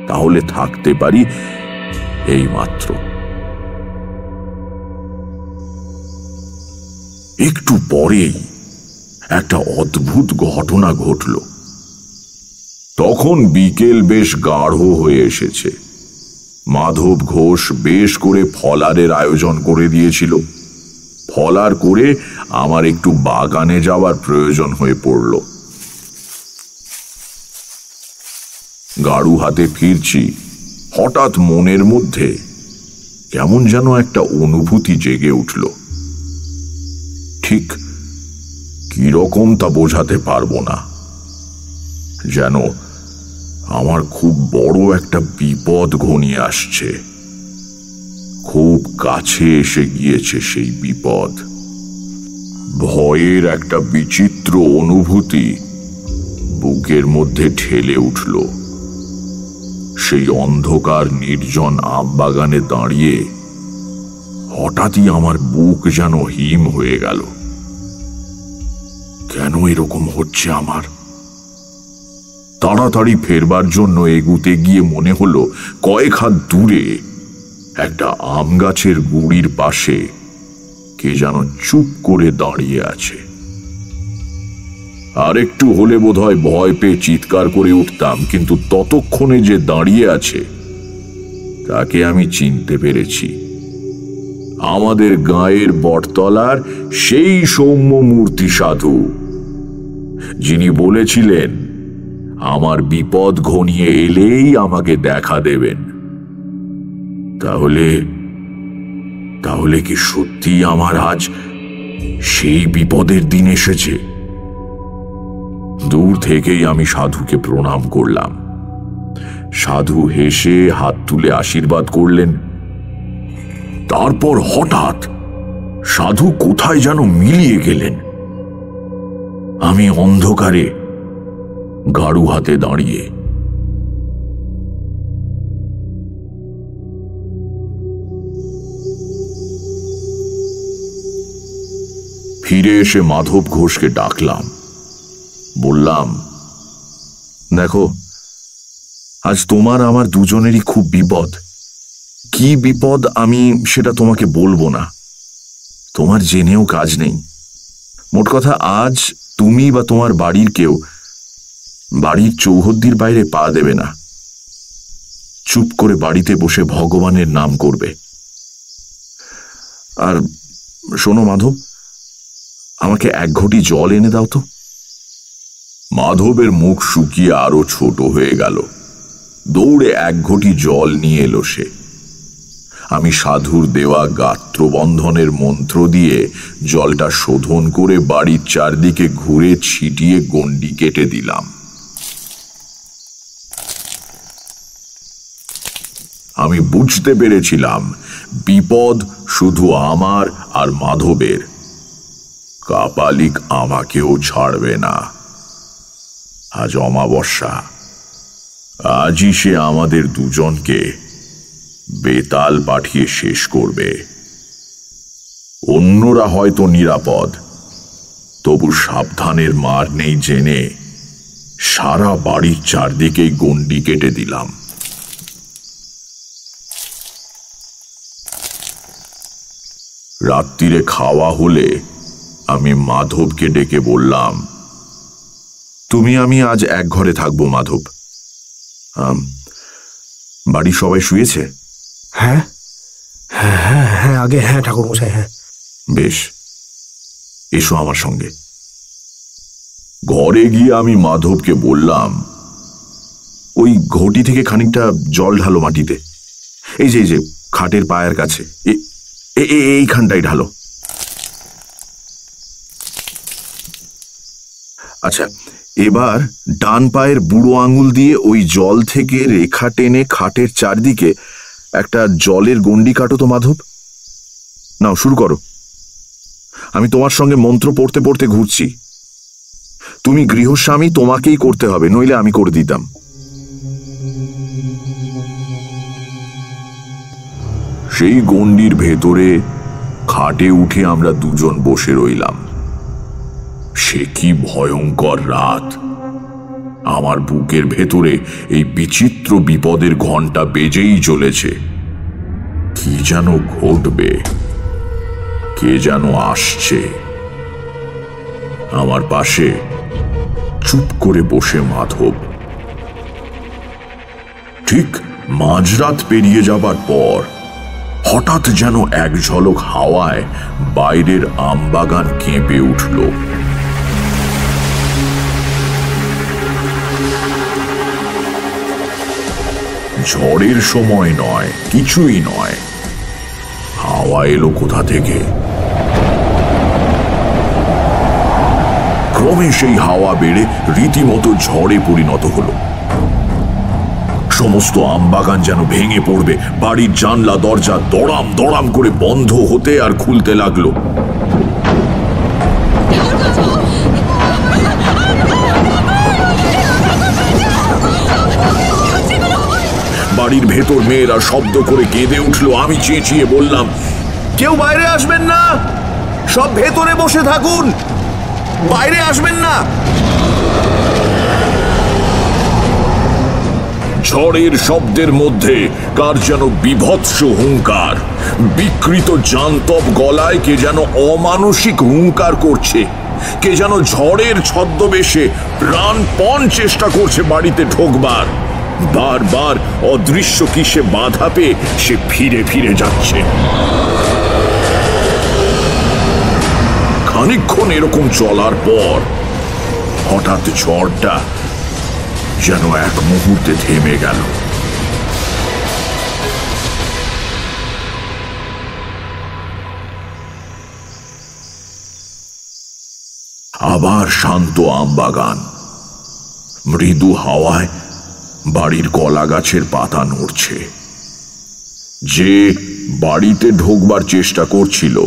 তাহলে থাকতে পারি এই মাত্র। একটু পরেই একটা অদ্ভুত ঘটনা ঘটল। তখন বিকেল বেশ গাঢ় হয়ে এসেছে। মাধব ঘোষ বেশ করে ফলারের আয়োজন করে দিয়েছিল। ফলার করে আমার একটু বাগানে যাওয়ার প্রয়োজন হয়ে পড়ল। গাড়ু হাতে ফিরছি, হঠাৎ মনের মধ্যে কেমন যেন একটা অনুভূতি জেগে উঠল। ঠিক কিরকম তা বোঝাতে পারবো না, যেন আমার খুব বড় একটা বিপদ ঘনিয়ে আসছে। খুব কাছে এসে গিয়েছে সেই বিপদ। ভয়ের একটা বিচিত্র অনুভূতি বুকের মধ্যে ঠেলে উঠল। সেই অন্ধকার নির্জন আমবাগানে দাঁড়িয়ে হঠাৎই আমার বুক যেন হিম হয়ে গেল। কেন এরকম হচ্ছে আমার? তাড়াতাড়ি ফেরবার জন্য এগুতে গিয়ে মনে হলো কয়েক হাত দূরে একটা আম গাছের গুড়ির পাশে কে যেন চুপ করে দাঁড়িয়ে আছে। আর একটু হলে বোধহয় ভয় পেয়ে চিৎকার করে উঠতাম, কিন্তু ততক্ষণে যে দাঁড়িয়ে আছে তাকে আমি চিনতে পেরেছি। আমাদের গাঁয়ের বটতলার সেই সৌম্য মূর্তি সাধু, যিনি বলেছিলেন আমার বিপদ ঘনিয়ে এলেই আমাকে দেখা দেবেন। তাহলে তাহলে কি সত্যি আমার আজ সেই বিপদের দিন এসেছে? দূর থেকেই আমি সাধুকে প্রণাম করলাম। সাধু হেসে হাত তুলে আশীর্বাদ করলেন। তারপর হঠাৎ সাধু কোথায় যেন মিলিয়ে গেলেন। আমি অন্ধকারে গাড়ু হাতে দাঁড়িয়ে। ফিরে এসে মাধব ঘোষকে ডাকলাম। বললাম, দেখো, আজ তোমার আমার দুজনেরই খুব বিপদ। কি বিপদ আমি সেটা তোমাকে বলবো না, তোমার জেনেও কাজ নেই। মোট কথা, আজ তুমি বা তোমার বাড়ির কেউ বাড়ির চৌহদ্দির বাইরে পা দেবে না। চুপ করে বাড়িতে বসে ভগবানের নাম করবে। আর শোনো মাধব, আমাকে এক ঘটি জল এনে দাও তো। মাধবের মুখ শুকিয়ে আরো ছোট হয়ে গেল। দৌড়ে এক ঘটি জল নিয়ে এলো সে। আমি সাধুর দেওয়া গাত্রবন্ধনের মন্ত্র দিয়ে জলটা শোধন করে বাড়ির চারদিকে ঘুরে ছিটিয়ে গণ্ডি কেটে দিলাম। আমি বুঝতে পেরেছিলাম বিপদ শুধু আমার আর মাধবের। কাপালিক আমাকেও ছাড়বে না। আজ অমাবস্যা, আজই সে আমাদের দুজনকে বেতাল পাঠিয়ে শেষ করবে। অন্যরা হয়তো নিরাপদ, তবু সাবধানের মার নেই জেনে সারা বাড়ির চারদিকেই গণ্ডি কেটে দিলাম। রাত্রিরে খাওয়া হলে আমি মাধবকে ডেকে বললাম, তুমি আমি আজ এক ঘরে থাকবো মাধব। বাড়ি সবাই শুয়েছে? হ্যাঁ হ্যাঁ হ্যাঁ হ্যাঁ আগে হ্যাঁ ঠাকুরমশাই, হ্যাঁ। বেশ, এসো আমার সঙ্গে। ঘরে গিয়ে আমি মাধবকে বললাম, ওই ঘটি থেকে খানিকটা জল ঢালো মাটিতে। এই যে খাটের পায়ের কাছে, এইখানটাই ঢালো। আচ্ছা, এবার ডান পায়ের বুড়ো আঙুল দিয়ে ওই জল থেকে রেখা টেনে খাটের চারদিকে একটা জলের গণ্ডি কাটো তো মাধব। নাও, শুরু করো। আমি তোমার সঙ্গে মন্ত্র পড়তে পড়তে ঘুরছি। তুমি গৃহস্বামী, তোমাকেই করতে হবে, নইলে আমি করে দিতাম। সেই গণ্ডির ভেতরে খাটে উঠে আমরা দুজন বসে রইলাম। সে কি ভয়ঙ্কর রাত! আমার বুকের ভেতরে এই বিচিত্র বিপদের ঘণ্টা বেজেই চলেছে। কি যেন ঘটবে, কে যেন আসছে। আমার পাশে চুপ করে বসে মাধব। ঠিক মাঝরাত পেরিয়ে যাবার পর হঠাৎ যেন এক ঝলক হাওয়ায় বাইরের আমবাগান কেঁপে উঠল। ঝড়ের সময় নয়, কিছুই নয়, হাওয়া এলো কোথা থেকে। ক্রমে সেই হাওয়া বেড়ে রীতিমতো ঝড়ে পরিণত হলো। সমস্ত আমবাগান যেন ভেঙে পড়বে। বাড়ির জানলা দরজা দড়াম দড়াম করে বন্ধ হতে আর খুলতে লাগলো। বাড়ির ভেতর মেয়েরা শব্দ করে কেঁদে উঠলো। আমি চেঁচিয়ে বললাম, কেউ বাইরে আসবেন না, সব ভেতরে বসে থাকুন, বাইরে আসবেন না। ঝড়ের শব্দের মধ্যে কার যেন বিভৎস হুঙ্কার। বিকৃত জান্তব গলায় কে যেন অমানসিক হুঙ্কার করছে। কে যেন ঝড়ের ছদ্মবেশে প্রাণপণ চেষ্টা করছে বাড়িতে ঢোকবার। বারবার অদৃশ্য কিসে বাধা পেয়ে সে ফিরে ফিরে যাচ্ছে। খানিকক্ষণ এরকম চলার পর হঠাৎ ঝড়টা যেন এক মুহূর্তে থেমে গেল। আবার শান্ত আমবাগান, মৃদু হাওয়ায় বাড়ির কলা গাছের পাতা নড়ছে। যে বাড়িতে ঢোকবার চেষ্টা করছিল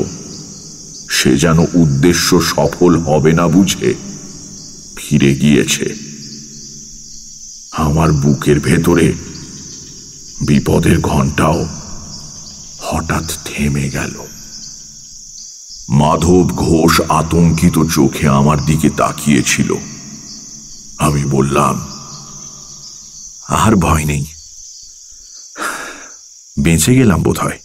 সে যেন উদ্দেশ্য সফল হবে না বুঝে ফিরে গিয়েছে। আমার বুকের ভেতরে বিপদের ঘণ্টাও হঠাৎ থেমে গেল। মাধব ঘোষ আতঙ্কিত চোখে আমার দিকে তাকিয়েছিল। আমি বললাম, আর ভয় নেই, বেঁচে গেলাম বোধহয়।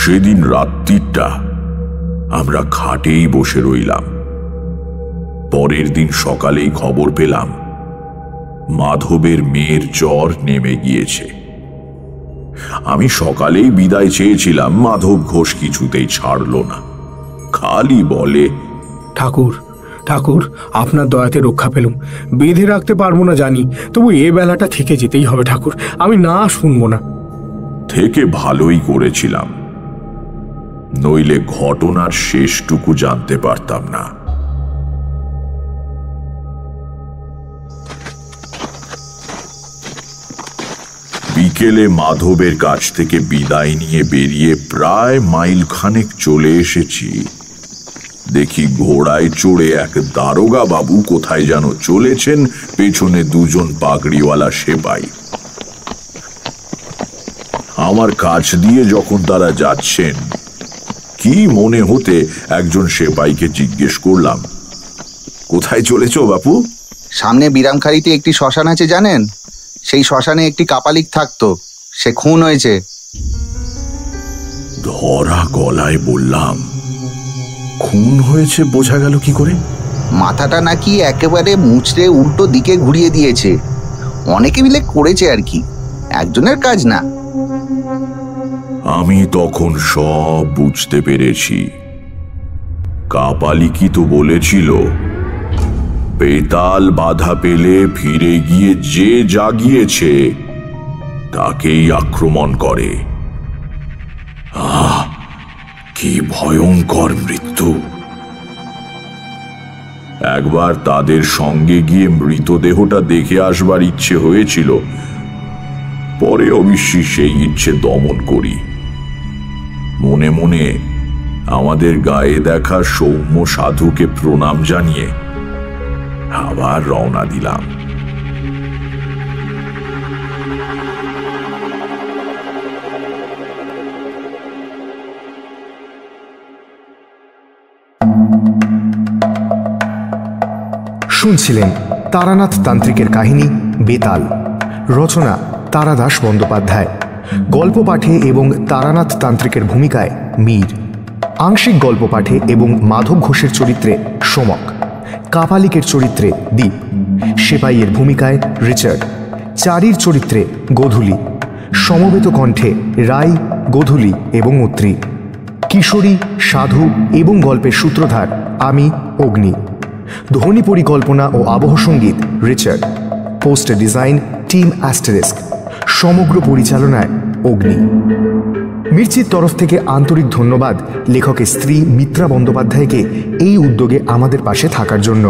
সেদিন রাত্রিটা আমরা খাটেই বসে রইলাম। পরের দিন সকালেই খবর পেলাম মাধবের মেয়ের জ্বর নেমে গিয়েছে। আমি সকালেই বিদায় চেয়েছিলাম, মাধব ঘোষ কিছুতেই ছাড়ল না। খালি বলে, ঠাকুর ঠাকুর, আপনার দয়াতে রক্ষা পেলুম। বেঁধে রাখতে পারবো না জানি, তবু এ বেলাটা থেকে যেতেই হবে ঠাকুর, আমি না শুনবো না। থেকে ভালোই করেছিলাম, নইলে ঘটনার শেষটুকু জানতে পারতাম না। বিকেলে মাধবের কাছ থেকে বিদায় নিয়ে বেরিয়ে প্রায় মাইল খানেক চলে এসেছি। দেখি ঘোড়ায় চড়ে এক দারোগা বাবু কোথায় যেন চলেছেন, পেছনে দুজন পাগড়িওয়ালা সেপাই। আমার কাছ দিয়ে যখন তারা যাচ্ছেন, কি মনে হতে একজন সেপাইকে জিজ্ঞেস করলাম, কোথায় চলেছ বাপু? সামনে বিরামখাড়িতে একটি শ্মশান আছে জানেন? সেই শ্মশানে একটি কাপালিক থাকতো, সে খুন হয়েছে। ধরা গলায় বললাম, খুন হয়েছে বোঝা গেল কি করে? মাথাটা নাকি একেবারে মুচড়ে উল্টো দিকে ঘুরিয়ে দিয়েছে। অনেকে মিলে করেছে আর কি, একজনের কাজ না। আমি তখন সব বুঝতে পেরেছি। কাপালিকই তো বলেছিল, বেতাল বাধা পেলে ফিরে গিয়ে যে জাগিয়েছে তাকেই আক্রমণ করে। আহ, কি ভয়ঙ্কর মৃত্যু! একবার তাদের সঙ্গে গিয়ে মৃতদেহটা দেখে আসবার ইচ্ছে হয়েছিল, পরে অবশ্যই সেই ইচ্ছে দমন করি। মনে মনে আমাদের গায়ে দেখা সৌম্য সাধুকে প্রণাম জানিয়ে আবার রওনা দিলাম। শুনছিলেন তারানাথ তান্ত্রিকের কাহিনী বেতাল, রচনা তারাদাস বন্দ্যোপাধ্যায়, গল্প পাঠে এবং তারানাথ তান্ত্রিকের ভূমিকায় মীর, আংশিক গল্প পাঠে এবং মাধব ঘোষের চরিত্রে সমক, কাপালিকের চরিত্রে দীপ, সেপাইয়ের ভূমিকায় রিচার্ড, চারির চরিত্রে গোধূলি, সমবেত কণ্ঠে রাই, গোধূলি এবং অত্রি, কিশোরী, সাধু এবং গল্পের সূত্রধার আমি অগ্নি, ধ্বনি পরিকল্পনা ও আবহ সঙ্গীত Richard, poster design team asterisk, সমগ্র পরিচালনায় অগ্নি। মির্চির তরফ থেকে আন্তরিক ধন্যবাদ লেখকের স্ত্রী মিত্রা বন্দ্যোপাধ্যায়কে এই উদ্যোগে আমাদের পাশে থাকার জন্য।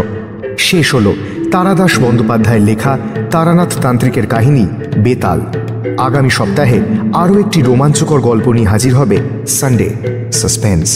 শেষ হল তারাদাস বন্দ্যোপাধ্যায়ের লেখা তারানাথ তান্ত্রিকের কাহিনী বেতাল। আগামী সপ্তাহে আরও একটি রোমাঞ্চকর গল্প নিয়ে হাজির হবে সানডে সাসপেন্স।